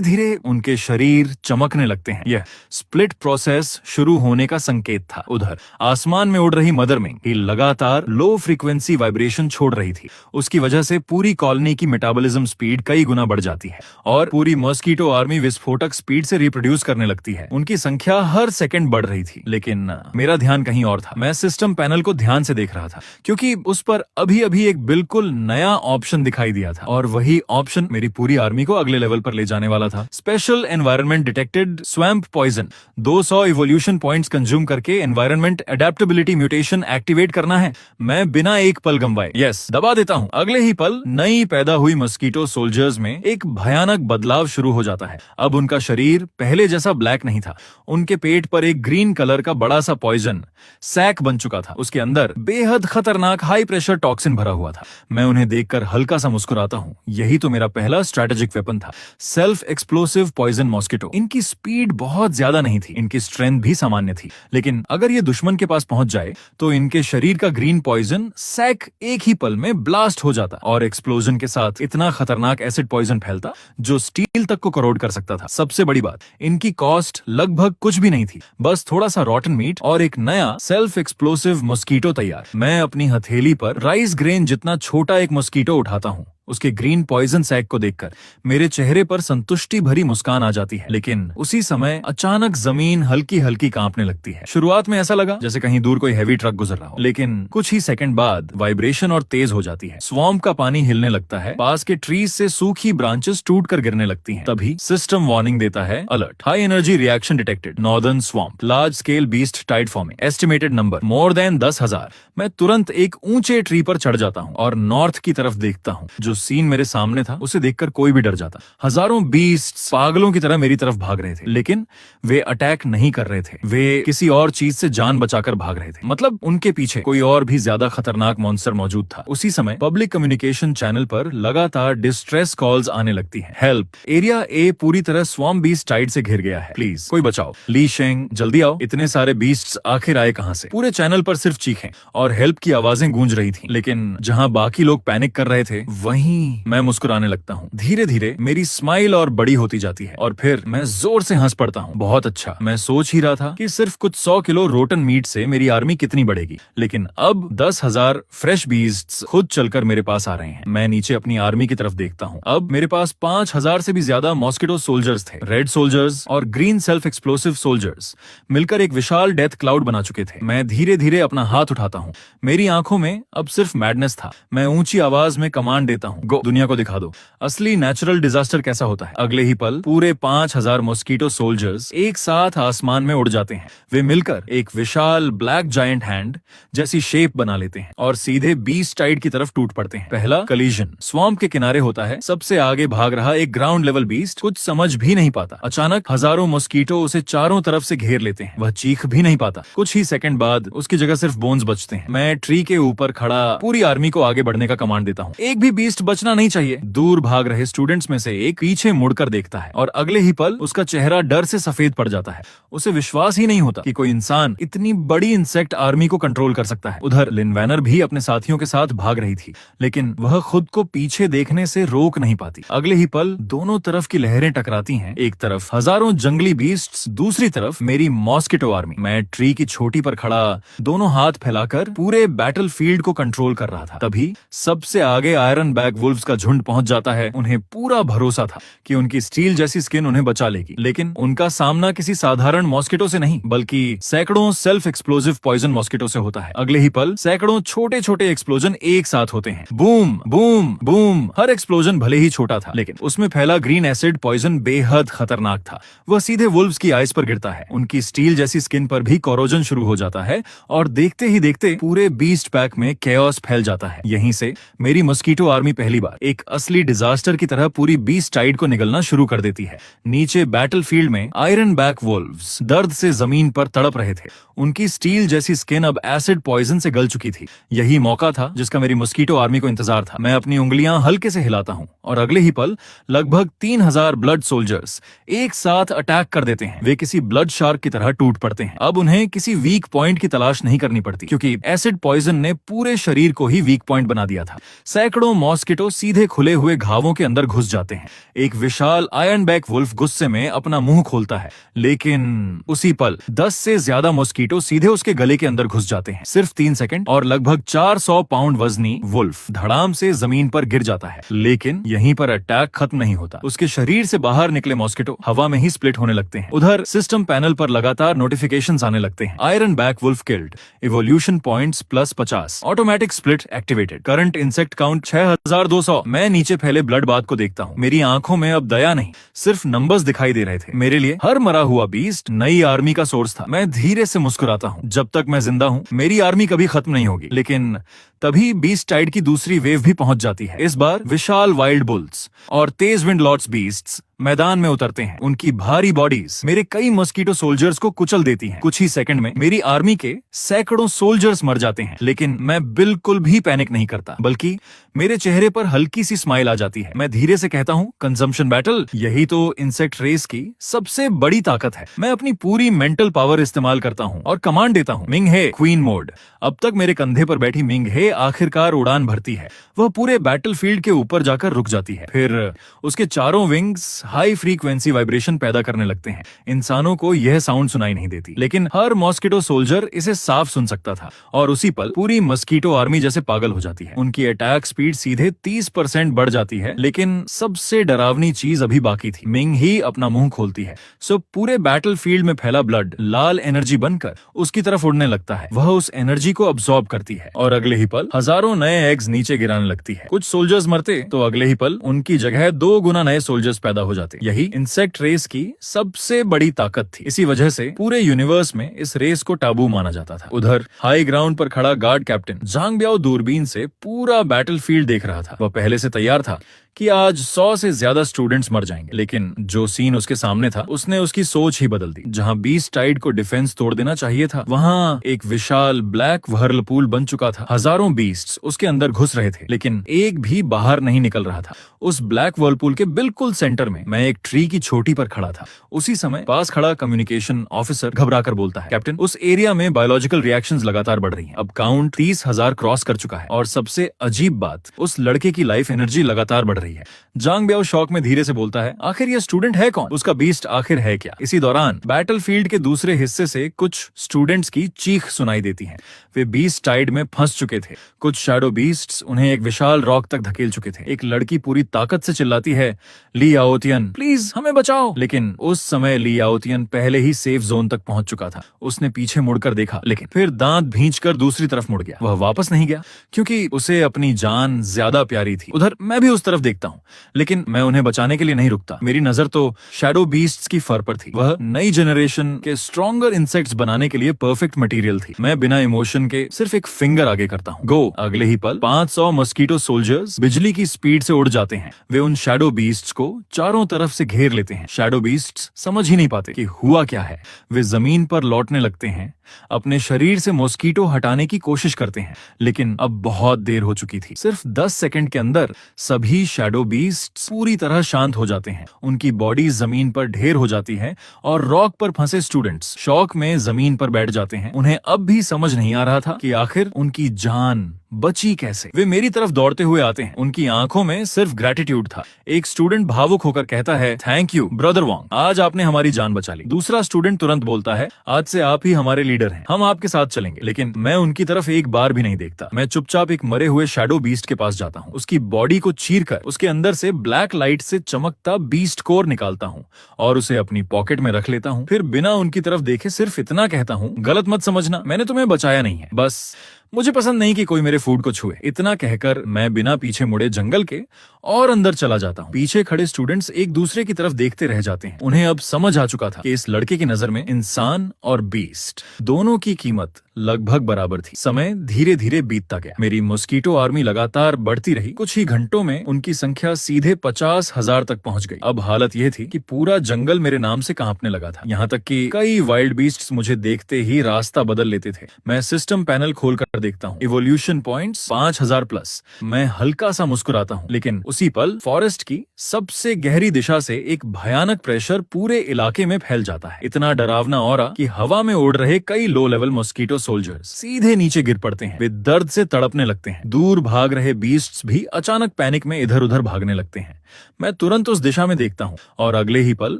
धीरे उनके शरीर चमकने लगते हैं। यह स्प्लिट प्रोसेस शुरू होने का संकेत था। उधर आसमान में उड़ रही मदर मिंग लगातार लो फ्रीक्वेंसी वाइब्रेशन छोड़ रही थी। उसकी वजह से पूरी कॉलोनी की मेटाबॉलिज्म स्पीड कई गुना बढ़ जाती है और पूरी मॉस्किटो आर्मी विस्फोटक स्पीड से रिप्रोड्यूस करने लगती है। उनकी संख्या हर सेकंड बढ़ रही थी, लेकिन मेरा ध्यान कहीं और था। मैं सिस्टम पैनल को ध्यान से देख रहा था, क्योंकि उस पर अभी अभी एक बिल्कुल नया ऑप्शन दिखाई दिया था और वही ऑप्शन मेरी पूरी आर्मी को अगले लेवल पर ले जाने वाला था। Special environment detected swamp poison. 200 evolution points consume करके एनवायरनमेंट एडेप्टेबिलिटी म्यूटेशन एक्टिवेट करना है। मैं बिना एक पल गंवाए यस दबा देता हूँ। अगले ही पल नई पैदा हुई मस्कीटो सोल्जर्स में एक भयानक बदलाव शुरू हो जाता है। अब उनका शरीर पहले जैसा ब्लैक नहीं था। उनके पेट पर एक ग्रीन कलर का बड़ा सा पॉइजन सैक बन चुका था। उसके अंदर बेहद खतरनाक हाई प्रेशर टॉक्सिन भरा हुआ था। मैं उन्हें देखकर हल्का सा मुस्कुराता हूँ। यही तो मेरा पहला स्ट्रेटेजिक वेपन था, सेल्फ एक्सप्लोसिव पॉइजन मॉस्किटो। इनकी स्पीड बहुत ज्यादा नहीं थी, इनकी स्ट्रेंथ भी सामान्य थी, लेकिन अगर ये दुश्मन के पास पहुंच जाए तो इनके शरीर का ग्रीन पॉइजन सैक एक ही पल में ब्लास्ट हो जाता और एक्सप्लोजन के साथ इतना खतरनाक एसिड पॉइजन फैलता जो स्टील तक को करोड कर सकता था। सबसे बड़ी बात, इनकी कॉस्ट लगभग कुछ भी नहीं थी, बस थोड़ा सा रॉटन मीट और एक नया सेल्फ एक्सप्लोसिव मॉस्किटो तैयार। मैं अपनी हथेली पर राइस ग्रेन जितना छोटा एक मॉस्किटो उठाता हूँ। उसके ग्रीन पॉइजन सैक को देखकर मेरे चेहरे पर संतुष्टि भरी मुस्कान आ जाती है, लेकिन उसी समय अचानक जमीन हल्की हल्की कांपने लगती है। शुरुआत में ऐसा लगा जैसे कहीं दूर कोई हैवी ट्रक गुजर रहा हो, लेकिन कुछ ही सेकंड बाद वाइब्रेशन और तेज हो जाती है। स्वॉम्प का पानी हिलने लगता है, पास के ट्रीज से सूखी ब्रांचेस टूट कर गिरने लगती हैं। तभी सिस्टम वार्निंग देता है, alert, high energy reaction detected, northern swamp, large scale beast tide forming, estimated number more than 10,000। मैं तुरंत एक ऊंचे ट्री पर चढ़ जाता हूँ और नॉर्थ की तरफ देखता हूँ। जो सीन मेरे सामने था उसे देखकर कोई भी डर जाता। हजारों बीस्ट्स पागलों की तरह मेरी तरफ भाग रहे थे, लेकिन वे अटैक नहीं कर रहे थे, वे किसी और चीज से जान बचाकर भाग रहे थे। मतलब उनके पीछे कोई और भी ज्यादा खतरनाक मॉन्स्टर मौजूद था। उसी समय पब्लिक कम्युनिकेशन चैनल पर लगातार डिस्ट्रेस कॉल्स आने लगती हैं। हेल्प, एरिया ए पूरी तरह स्वॉम्प बीस्ट टाइड से घिर गया है, प्लीज कोई बचाओ। ली शेंग, जल्दी आओ, इतने सारे बीस्ट्स आखिर आए कहां से? पूरे चैनल पर सिर्फ चीखें और हेल्प की आवाजें गूंज रही थी, लेकिन जहां बाकी लोग पैनिक कर रहे थे वहीं मैं मुस्कुराने लगता हूँ। धीरे धीरे मेरी स्माइल और बड़ी होती जाती है और फिर मैं जोर से हंस पड़ता हूँ। बहुत अच्छा, मैं सोच ही रहा था कि सिर्फ कुछ 100 किलो रोटन मीट से मेरी आर्मी कितनी बढ़ेगी, लेकिन अब 10,000 फ्रेश बीस्ट्स खुद चलकर मेरे पास आ रहे हैं। मैं नीचे अपनी आर्मी की तरफ देखता हूँ। अब मेरे पास 5,000 से भी ज्यादा मॉस्किटो सोल्जर्स थे। रेड सोल्जर्स और ग्रीन सेल्फ एक्सप्लोसिव सोल्जर्स मिलकर एक विशाल डेथ क्लाउड बना चुके थे। मैं धीरे धीरे अपना हाथ उठाता हूँ। मेरी आंखों में अब सिर्फ मैडनेस था। मैं ऊंची आवाज में कमांड देता हूँ, गो, दुनिया को दिखा दो असली नेचुरल डिजास्टर कैसा होता है। अगले ही पल पूरे 5,000 मॉस्किटो सोल्जर्स एक साथ आसमान में उड़ जाते हैं। वे मिलकर एक विशाल ब्लैक जायंट हैंड जैसी शेप बना लेते हैं और सीधे बीस्ट टाइड की तरफ टूट पड़ते हैं। पहला कलीजन स्वॉम्प के किनारे होता है। सबसे आगे भाग रहा एक ग्राउंड लेवल बीस्ट कुछ समझ भी नहीं पाता। अचानक हजारों मॉस्किटो उसे चारों तरफ से घेर लेते हैं। वह चीख भी नहीं पाता। कुछ ही सेकंड बाद उसकी जगह सिर्फ बोन्स बचते हैं। मैं ट्री के ऊपर खड़ा पूरी आर्मी को आगे बढ़ने का कमांड देता हूँ। एक भी बीस्ट बचना नहीं चाहिए। दूर भाग रहे स्टूडेंट्स में से एक पीछे मुड़कर देखता है और अगले ही पल उसका चेहरा डर से सफेद पड़ जाता है। उसे विश्वास ही नहीं होता कि कोई इंसान इतनी बड़ी इंसेक्ट आर्मी को कंट्रोल कर सकता है। उधर लिनवैनर भी अपने साथियों के साथ भाग रही थी, लेकिन वह खुद को पीछे देखने से रोक नहीं पाती। अगले ही पल दोनों तरफ की लहरें टकराती हैं। एक तरफ हजारों जंगली बीस्ट्स, दूसरी तरफ मेरी मॉस्किटो आर्मी। मैं ट्री की छोटी पर खड़ा दोनों हाथ फैलाकर पूरे बैटल फील्ड को कंट्रोल कर रहा था। तभी सबसे आगे आयरन बैक वुल्व्स का झुंड पहुंच जाता है। उन्हें पूरा भरोसा था कि उनकी स्टील जैसी स्किन उन्हें बचा लेगी, लेकिन उनका सामना किसी साधारण मॉस्किटो से नहीं बल्कि सैकड़ों सेल्फ एक्सप्लोसिव पॉइजन मॉस्किटो से होता है। अगले ही पल सैकड़ों छोटे छोटे एक्सप्लोजन एक साथ होते हैं। Boom boom boom. हर एक्सप्लोजन भले ही छोटा था, लेकिन उसमें फैला ग्रीन एसिड पॉइजन बेहद खतरनाक था। वह सीधे वुल्व्स की आइस पर गिरता है। उनकी स्टील जैसी स्किन पर भी कोरोजन शुरू हो जाता है और देखते ही देखते पूरे बीस्ट पैक में केओस फैल जाता है। यहीं से मेरी मॉस्किटो आर्मी पहली बार एक असली डिजास्टर की तरह पूरी बीस्ट टाइड को निगलना शुरू कर देती है। नीचे बैटलफील्ड में आयरन बैक वुल्व्स दर्द से जमीन पर तड़प रहे थे। उनकी स्टील जैसी स्किन अब एसिड पॉइजन से गल चुकी थी। यही मौका था जिसका मेरी मॉस्किटो आर्मी को इंतजार था। मैं अपनी उंगलियां हल्के से हिलाता हूं और अगले ही पल लगभग 3,000 ब्लड सोल्जर्स एक साथ अटैक कर देते हैं। वे किसी ब्लड शार्क की तरह टूट पड़ते हैं। अब उन्हें किसी वीक पॉइंट की तलाश नहीं करनी पड़ती, क्योंकि एसिड पॉइजन ने पूरे शरीर को ही वीक पॉइंट बना दिया था। सैकड़ों मॉस्किटो सीधे खुले हुए घावों के अंदर घुस जाते हैं। एक विशाल आयरन बैक वुल्फ गुस्से में अपना मुंह खोलता है, लेकिन उसी पल 10 से ज्यादा मॉस्किटो सीधे उसके गले के अंदर घुस जाते हैं। सिर्फ 3 सेकंड और लगभग 400 पाउंड वजनी वुल्फ धड़ाम से जमीन पर गिर जाता है। लेकिन यहीं पर अटैक खत्म नहीं होता। उसके शरीर से बाहर निकले मॉस्किटो हवा में ही स्प्लिट होने लगते हैं। उधर सिस्टम पैनल पर लगातार नोटिफिकेशंस आने लगते हैं। Iron back wolf killed, evolution points +50, automatic split activated, current insect count 6,000 3200। मैं नीचे फैले ब्लड बाथ को देखता हूँ। मेरी आंखों में अब दया नहीं, सिर्फ नंबर्स दिखाई दे रहे थे। मेरे लिए हर मरा हुआ बीस्ट नई आर्मी का सोर्स था। मैं धीरे से मुस्कुराता हूँ। जब तक मैं जिंदा हूँ मेरी आर्मी कभी खत्म नहीं होगी। लेकिन तभी बीस्ट टाइड की दूसरी वेव भी पहुंच जाती है। इस बार विशाल वाइल्ड बुल्स और तेज विंड लॉर्ड्स बीस्ट्स मैदान में उतरते हैं। उनकी भारी बॉडीज मेरे कई मस्कीटो सोल्जर्स को कुचल देती हैं। कुछ ही सेकंड में मेरी आर्मी के सैकड़ों सोल्जर्स मर जाते हैं। लेकिन मैं बिल्कुल भी पैनिक नहीं करता, बल्कि मेरे चेहरे पर हल्की सी स्माइल आ जाती है। मैं धीरे से कहता हूँ, कंजम्पशन बैटल, यही तो इंसेक्ट रेस की सबसे बड़ी ताकत है। मैं अपनी पूरी मेंटल पावर इस्तेमाल करता हूँ और कमांड देता हूँ, मिंग हे, क्वीन मोड। अब तक मेरे कंधे पर बैठी मिंग हे आखिरकार उड़ान भरती है। वह पूरे बैटलफील्ड के ऊपर जाकर रुक जाती है। फिर उसके चारों विंग्स हाई फ्रीक्वेंसी वाइब्रेशन पैदा करने लगते हैं। इंसानों को यह साउंड सुनाई नहीं देती, लेकिन हर मॉस्किटो सोल्जर इसे साफ सुन सकता था। और उसी पल पूरी मस्कीटो आर्मी जैसे पागल हो जाती है। उनकी अटैक स्पीड सीधे 30% बढ़ जाती है। लेकिन सबसे डरावनी चीज अभी बाकी थी। मिंग ही अपना मुंह खोलती है। सो पूरे बैटलफील्ड में फैला ब्लड लाल एनर्जी बनकर उसकी तरफ उड़ने लगता है। वह उस एनर्जी को अब्सॉर्ब करती है और अगले ही पल हजारों नए एग्स नीचे गिराने लगती है। कुछ सोल्जर्स मरते तो अगले ही पल उनकी जगह 2 गुना नए सोल्जर्स पैदा हो जाते। यही इंसेक्ट रेस की सबसे बड़ी ताकत थी। इसी वजह से पूरे यूनिवर्स में इस रेस को टाबू माना जाता था। उधर हाई ग्राउंड पर खड़ा गार्ड कैप्टन जांग ब्याओ दूरबीन से पूरा बैटलफील्ड देख रहा था। वह पहले से तैयार था कि आज 100 से ज्यादा स्टूडेंट्स मर जाएंगे। लेकिन जो सीन उसके सामने था उसने उसकी सोच ही बदल दी। जहां बीस्ट टाइड को डिफेंस तोड़ देना चाहिए था, वहां एक विशाल ब्लैक व्हर्लपूल बन चुका था। हजारों बीस्ट्स उसके अंदर घुस रहे थे, लेकिन एक भी बाहर नहीं निकल रहा था। उस ब्लैक व्हर्लपूल के बिल्कुल सेंटर में मैं एक ट्री की चोटी पर खड़ा था। उसी समय पास खड़ा कम्युनिकेशन ऑफिसर घबराकर बोलता है, कैप्टन, उस एरिया में बायोलॉजिकल रिएक्शंस लगातार बढ़ रही हैं। अब काउंट 30,000 क्रॉस कर चुका है। और सबसे अजीब बात, उस लड़के की लाइफ एनर्जी लगातार बढ़ रही है। जांग ब्याओ शौक में धीरे से बोलता है, आखिर ये स्टूडेंट है कौन? उसका बीस्ट आखिर है क्या? इसी दौरान बैटलफील्ड के दूसरे हिस्से से कुछ स्टूडेंट्स की चीख सुनाई देती है। वे बीस्ट टाइड में फंस चुके थे। कुछ शैडो बीस्ट्स उन्हें एक विशाल रॉक तक धकेल चुके थे। एक लड़की पूरी ताकत से चिल्लाती है, ली आओतियन, प्लीज हमें बचाओ। लेकिन उस समय ली आओतियन पहले ही सेफ जोन तक पहुंच चुका था। उसने पीछे मुड़कर देखा, लेकिन फिर दांत भींचकर दूसरी तरफ मुड़ गया। वह वापस नहीं गया क्योंकि उसे अपनी जान ज्यादा प्यारी थी। उधर मैं भी उस तरफ देखता हूँ, लेकिन मैं उन्हें बचाने के लिए नहीं रुकता। मेरी नजर तो शैडो बीस्ट्स की फर पर थी। वह नई जनरेशन के स्ट्रॉन्गर इंसेक्ट्स बनाने के लिए परफेक्ट मटेरियल थी। मैं बिना इमोशन के सिर्फ एक फिंगर आगे करता हूँ, गो। अगले ही पल 500 मस्कीटो सोल्जर्स बिजली की स्पीड से उड़ जाते हैं। वे उन शैडो बीस्ट्स को चारों तरफ से घेर लेते हैं। शैडो बीस्ट्स समझ ही नहीं पाते कि हुआ क्या है। वे जमीन पर लौटने लगते हैं, अपने शरीर से मॉस्कीटो हटाने की कोशिश करते हैं, लेकिन अब बहुत देर हो चुकी थी। सिर्फ 10 सेकंड के अंदर सभी शैडो बीस्ट्स पूरी तरह शांत हो जाते हैं। उनकी बॉडी जमीन पर ढेर हो जाती है और रॉक पर फंसे स्टूडेंट्स शौक में जमीन पर बैठ जाते हैं। उन्हें अब भी समझ नहीं आ रहा था कि आखिर उनकी जान बची कैसे। वे मेरी तरफ दौड़ते हुए आते हैं। उनकी आंखों में सिर्फ ग्रेटिट्यूड था। एक स्टूडेंट भावुक होकर कहता है, थैंक यू ब्रदर वांग, आज आपने हमारी जान बचा ली। दूसरा स्टूडेंट तुरंत बोलता है, आज से आप ही हमारे लीडर हैं, हम आपके साथ चलेंगे। लेकिन मैं उनकी तरफ एक बार भी नहीं देखता। मैं चुपचाप एक मरे हुए शैडो बीस्ट के पास जाता हूँ। उसकी बॉडी को चीरकर उसके अंदर से ब्लैक लाइट से चमकता बीस्ट कोर निकालता हूँ और उसे अपनी पॉकेट में रख लेता हूँ। फिर बिना उनकी तरफ देखे सिर्फ इतना कहता हूँ, गलत मत समझना, मैंने तुम्हें बचाया नहीं है, बस मुझे पसंद नहीं कि कोई मेरे फूड को छुए। इतना कहकर मैं बिना पीछे मुड़े जंगल के और अंदर चला जाता हूँ। पीछे खड़े स्टूडेंट्स एक दूसरे की तरफ देखते रह जाते हैं। उन्हें अब समझ आ चुका था कि इस लड़के की नजर में इंसान और बीस्ट दोनों की कीमत लगभग बराबर थी। समय धीरे धीरे बीतता गया। मेरी मॉस्कीटो आर्मी लगातार बढ़ती रही। कुछ ही घंटों में उनकी संख्या सीधे 50,000 तक पहुंच गई। अब हालत यह थी कि पूरा जंगल मेरे नाम से कांपने लगा था। यहाँ तक कि कई वाइल्ड बीस्ट्स मुझे देखते ही रास्ता बदल लेते थे। मैं सिस्टम पैनल खोलकर देखता हूँ, इवोल्यूशन पॉइंट्स 5,000 प्लस। मैं हल्का सा मुस्कुराता हूँ, लेकिन उसी पल फॉरेस्ट की सबसे गहरी दिशा से एक भयानक प्रेशर पूरे इलाके में फैल जाता है। इतना डरावना ऑरा कि हवा में उड़ रहे कई लो लेवल मॉस्कीटो सोल्जर्स सीधे नीचे गिर पड़ते हैं। वे दर्द से तड़पने लगते हैं। दूर भाग रहे बीस्ट्स भी अचानक पैनिक में इधर उधर भागने लगते हैं। मैं तुरंत उस दिशा में देखता हूँ और अगले ही पल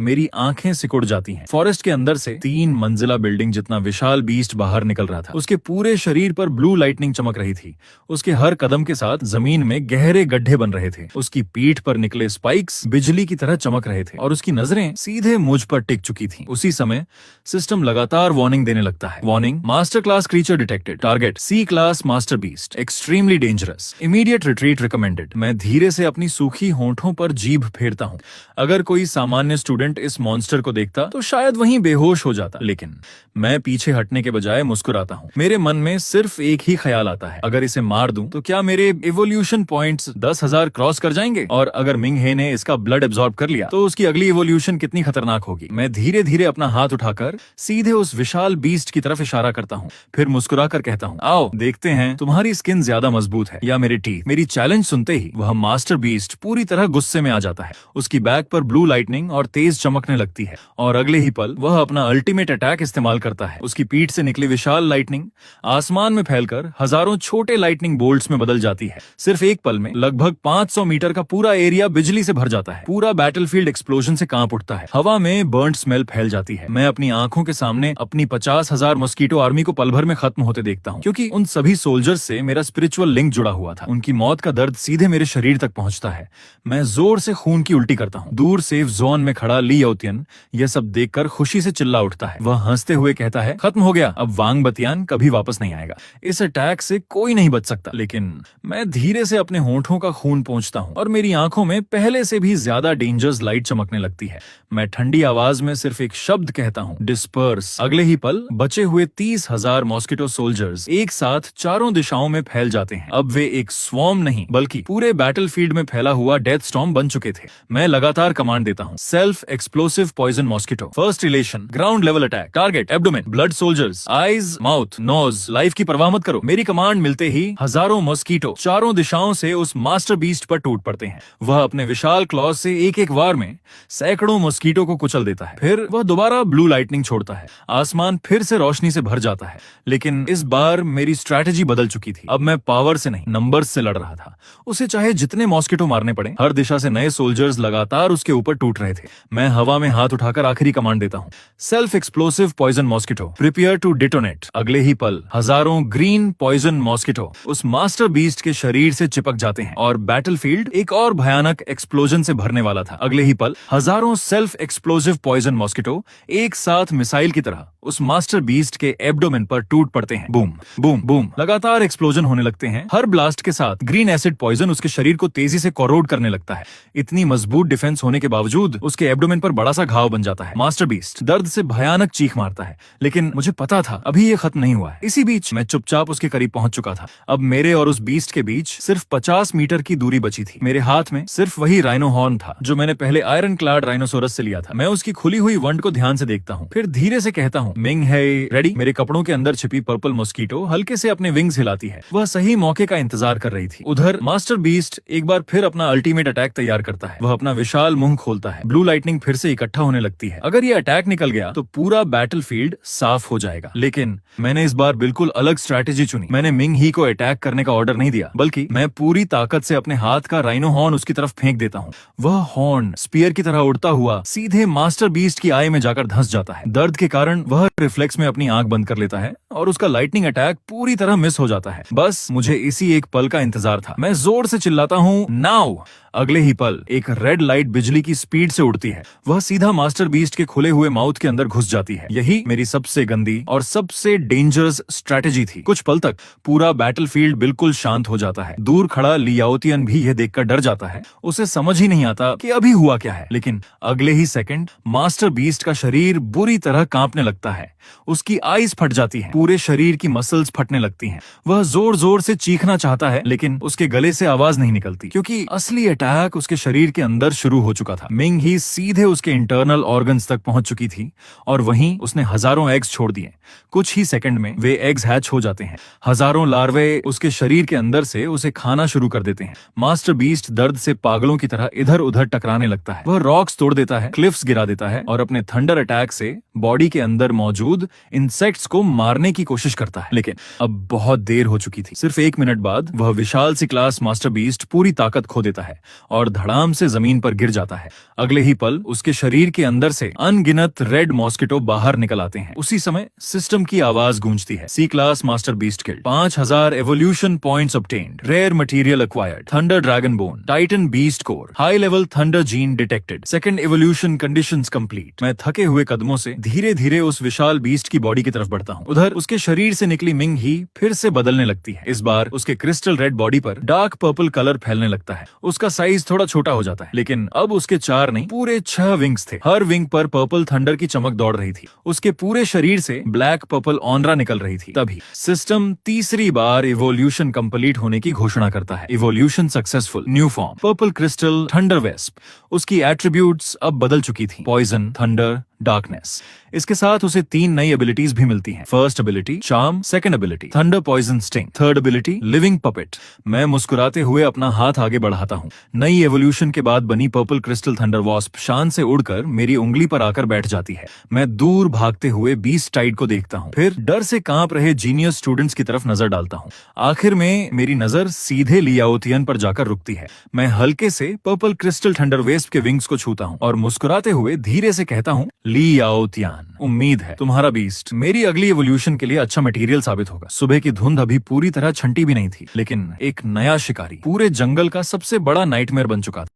मेरी आंखें सिकुड़ जाती हैं। फॉरेस्ट के अंदर से 3 मंजिला बिल्डिंग जितना विशाल बीस्ट बाहर निकल रहा था। उसके पूरे शरीर पर ब्लू लाइटनिंग चमक रही थी। उसके हर कदम के साथ जमीन में गहरे गड्ढे बन रहे थे। उसकी पीठ पर निकले स्पाइक्स बिजली की तरह चमक रहे थे और उसकी नजरें सीधे मुझ पर टिक चुकी थी। उसी समय सिस्टम लगातार वार्निंग देने लगता है। Warning, master class creature detected, target C class master beast, extremely dangerous, immediate retreat recommended. मैं धीरे से अपनी सूखी होंठों पर जीभ फेरता हूँ। अगर कोई सामान्य स्टूडेंट इस मॉन्स्टर को देखता तो शायद वहीं बेहोश हो जाता, लेकिन मैं पीछे हटने के बजाय मुस्कुराता हूँ। मेरे मन में सिर्फ एक ही ख्याल आता है, अगर इसे मार दूं तो क्या मेरे इवोल्यूशन पॉइंट्स 10,000 क्रॉस कर जाएंगे? और अगर मिंग हे ने इसका ब्लड एब्जॉर्ब कर लिया तो उसकी अगली इवोल्यूशन कितनी खतरनाक होगी। मैं धीरे धीरे अपना हाथ उठाकर सीधे उस विशाल बीस्ट की तरफ इशारा करता हूँ, फिर मुस्कुराकर कहता हूँ, आओ देखते हैं तुम्हारी स्किन ज्यादा मजबूत है या मेरे टीथ। मेरी चैलेंज सुनते ही वह मास्टर बीस्ट पूरी तरह गुस्से में आ जाता है। उसकी बैक पर ब्लू लाइटनिंग और तेज चमकने लगती है और अगले ही पल वह अपना अल्टीमेट अटैक इस्तेमाल करता है। उसकी पीठ से निकली विशाल लाइटनिंग आसमान में फैलकर हजारों छोटे लाइटनिंग बोल्ट्स में बदल जाती है। सिर्फ एक पल में लगभग 500 मीटर का पूरा एरिया बिजली से भर जाता है। पूरा बैटलफील्ड एक्सप्लोजन से कांप उठता है। हवा में बर्न्ड स्मेल फैल जाती है। मैं अपनी आंखों के सामने अपनी 50,000 मॉस्किटो आर्मी को पल भर में खत्म होते देखता हूँ, क्योंकि उन सभी सोल्जर्स से मेरा स्पिरिचुअल लिंक जुड़ा हुआ था। उनकी मौत का दर्द सीधे मेरे शरीर तक पहुंचता है। मैं जोर से खून की उल्टी करता हूँ। दूर सेफ जोन में खड़ा ली याओतियन यह सब देखकर खुशी से चिल्ला उठता है। वह हंसते हुए कहता है, खत्म हो गया, अब वांग बतियान कभी वापस नहीं आएगा। इस अटैक से कोई नहीं बच सकता। लेकिन मैं धीरे से अपने होंठों का खून पोंछता हूँ और मेरी आंखों में पहले से भी ज्यादा डेंजर्स लाइट चमकने लगती है। मैं ठंडी आवाज में सिर्फ एक शब्द कहता हूँ, डिस्पर्स। अगले ही पल बचे हुए 30,000 मॉस्किटो सोल्जर्स एक साथ चारों दिशाओं में फैल जाते हैं। अब वे एक स्वॉर्म नहीं बल्कि पूरे बैटलफील्ड में फैला हुआ डेथ स्टॉर्म बन चुके थे। मैं लगातार कमांड देता हूँ, self explosive poison mosquito, first relation, ground level attack, target abdomen, blood soldiers, eyes, mouth, nose, life की परवाह मत करो। मेरी कमांड मिलते ही हजारों मॉस्किटो चारों दिशाओं से उस मास्टर बीस्ट पर टूट पड़ते हैं। वह अपने विशाल क्लॉज से एक एक वार में सैकड़ों मॉस्किटो को कुचल देता है। फिर वह दोबारा ब्लू लाइटनिंग छोड़ता है। आसमान फिर से रोशनी से भर जाता है। लेकिन इस बार मेरी स्ट्रैटेजी बदल चुकी थी। अब मैं पावर से नहीं, नंबर्स से लड़ रहा था। उसे चाहे जितने मॉस्किटो मारने पड़े। हर दिशा से नए सोल्जर्स लगातार उसके ऊपर टूट रहे थे। मैं हवा में हाथ उठाकर आखिरी कमांड देता हूँ, self explosive poison mosquito, prepare to detonate. अगले ही पल हजारों ग्रीन पॉइजन मॉस्किटो उस मास्टर बीस्ट के शरीर से चिपक जाते हैं और बैटलफील्ड एक और भयानक एक्सप्लोजन से भरने वाला था। अगले ही पल हजारों सेल्फ एक्सप्लोसिव पॉइजन मॉस्किटो एक साथ मिसाइल की तरह उस मास्टर बीस्ट के एब्डोमेन पर टूट पड़ते हैं। बूम बूम बूम, लगातार एक्सप्लोजन होने लगते हैं। हर ब्लास्ट के साथ ग्रीन एसिड पॉइजन उसके शरीर को तेजी से कोरोड करने लगता है। इतनी मजबूत डिफेंस होने के बावजूद उसके एब्डोमेन पर बड़ा सा घाव बन जाता है। मास्टर बीस्ट दर्द से भयानक चीख मारता है, लेकिन मुझे पता था अभी ये खत्म नहीं हुआ है। इसी बीच मैं चुपचाप उसके करीब पहुंच चुका था। अब मेरे और उस बीस्ट के बीच सिर्फ 50 मीटर की दूरी बची थी। मेरे हाथ में सिर्फ वही राइनो हॉर्न था जो मैंने पहले आयरन क्लाड राइनोसोरस से लिया था। मैं उसकी खुली हुई वंड को ध्यान से देखता हूँ, फिर धीरे से कहता हूँ, मिंग है रेडी। मेरे कपड़ों के अंदर छिपी पर्पल मॉस्किटो हल्के से अपने विंग्स हिलाती है। वह सही मौके का इंतजार कर रही थी। उधर मास्टर बीस्ट एक बार फिर अपना अल्टीमेट अटैक तैयार करता है। वह अपना विशाल मुंह खोलता है। ब्लू लाइटनिंग फिर से इकट्ठा होने लगती है। अगर ये अटैक निकल गया तो पूरा बैटलफील्ड साफ हो जाएगा। लेकिन मैंने इस बार बिल्कुल अलग स्ट्रैटेजी चुनी। मैंने मिंग ही को अटैक करने का ऑर्डर नहीं दिया, बल्कि मैं पूरी ताकत से अपने हाथ का राइनो हॉर्न उसकी तरफ फेंक देता हूँ। वह हॉर्न स्पीयर की तरह उड़ता हुआ सीधे मास्टर बीस्ट की आई में जाकर धंस जाता है। दर्द के कारण वह रिफ्लेक्स में अपनी आंख बंद कर लेता है और उसका लाइटनिंग अटैक पूरी तरह मिस हो जाता है। बस मुझे इसी एक पल का इंतजार था। मैं जोर से चिल्लाता हूँ, नाउ। अगले ही पल एक रेड लाइट बिजली की स्पीड से उड़ती है। वह सीधा मास्टर बीस्ट के खुले हुए माउथ के अंदर घुस जाती है। यही मेरी सबसे गंदी और सबसे डेंजरस स्ट्रैटेजी थी। कुछ पल तक पूरा बैटलफील्ड बिल्कुल शांत हो जाता है। दूर खड़ा ली याओतियन भी यह देखकर डर जाता है। उसे समझ ही नहीं आता कि अभी हुआ क्या है। लेकिन अगले ही सेकंड मास्टर बीस्ट का शरीर बुरी तरह कांपने लगता है। उसकी आईज फट जाती हैं। पूरे शरीर की मसल्स फटने लगती हैं। वह जोर जोर से चीखना चाहता है, लेकिन उसके गले से आवाज नहीं निकलती, क्योंकि असली अटैक उसके शरीर के अंदर शुरू हो चुका था। मिंग ही सीधे उसके इंटरनल ऑर्गन्स तक पहुंच चुकी थी और वहीं उसने हजारों एग्स छोड़ दिए। कुछ ही सेकंड में वे एग्स हैच हो जाते हैं। हजारों लार्वे उसके शरीर के अंदर से उसे खाना शुरू कर देते हैं। मास्टर बीस्ट दर्द से पागलों की तरह इधर उधर टकराने लगता है। वह रॉक्स तोड़ देता है, क्लिफ्स गिरा देता है और अपने थंडर अटैक से बॉडी के अंदर मौजूद इंसेक्ट्स को मारने की कोशिश करता है, लेकिन अब बहुत देर हो चुकी थी। सिर्फ 1 मिनट बाद वह विशाल सी क्लास मास्टर बीस्ट पूरी ताकत खो देता है और धड़ाम से जमीन पर गिर जाता है। अगले ही पल उसके शरीर के अंदर से अनगिनत रेड मॉस्किटो बाहर निकल आते हैं। उसी समय सिस्टम की आवाज गूंजती है, C class master beast killed, 5000 evolution points obtained, rare material acquired, thunder dragon bone, titan beast core, high level thunder gene detected, second evolution conditions complete. मैं थके हुए कदमों से धीरे धीरे उस विशाल बीस्ट की बॉडी की तरफ बढ़ता हूँ। उधर उसके शरीर से निकली मिंग ही फिर से बदलने लगती है। इस बार उसके क्रिस्टल रेड बॉडी पर डार्क पर्पल कलर फैलने लगता है। उसका साइज थोड़ा छोटा हो जाता है, लेकिन अब उसके 4 नहीं पूरे 6 विंग्स थे। हर विंग पर पर्पल थंडर की चमक दौड़ रही थी। उसके पूरे शरीर से ब्लैक पर्पल ऑनरा निकल रही थी। तभी सिस्टम तीसरी बार इवोल्यूशन कंप्लीट होने की घोषणा करता है। Evolution successful, new form purple crystal thunder wasp. उसकी एट्रीब्यूट्स अब बदल चुकी थी, पॉइजन, थंडर, डार्कनेस। इसके साथ उसे 3 नई एबिलिटीज भी मिलती हैं। First ability charm, second ability thunder poison sting, third ability living puppet. मैं मुस्कुराते हुए अपना हाथ आगे बढ़ाता हूँ। नई एवोल्यूशन के बाद बनी पर्पल क्रिस्टल थंडर वॉस्प शान से उड़कर मेरी उंगली पर आकर बैठ जाती है। मैं दूर भागते हुए बीस्ट टाइड को देखता हूँ, फिर डर से कांप रहे जीनियस स्टूडेंट्स की तरफ नजर डालता हूँ। आखिर में मेरी नजर सीधे लियाओतियन पर जाकर रुकती है। मैं हल्के से पर्पल क्रिस्टल थंडर वेस्प के विंग्स को छूता हूँ और मुस्कुराते हुए धीरे से कहता हूँ, लियाओतियन, उम्मीद है तुम्हारा बीस्ट मेरी अगली एवोल्यूशन के लिए अच्छा मटेरियल साबित होगा। सुबह की धुंध अभी पूरी तरह छंटी भी नहीं थी, लेकिन एक नया शिकारी पूरे जंगल का सबसे बड़ा नाइटमेयर बन चुका था।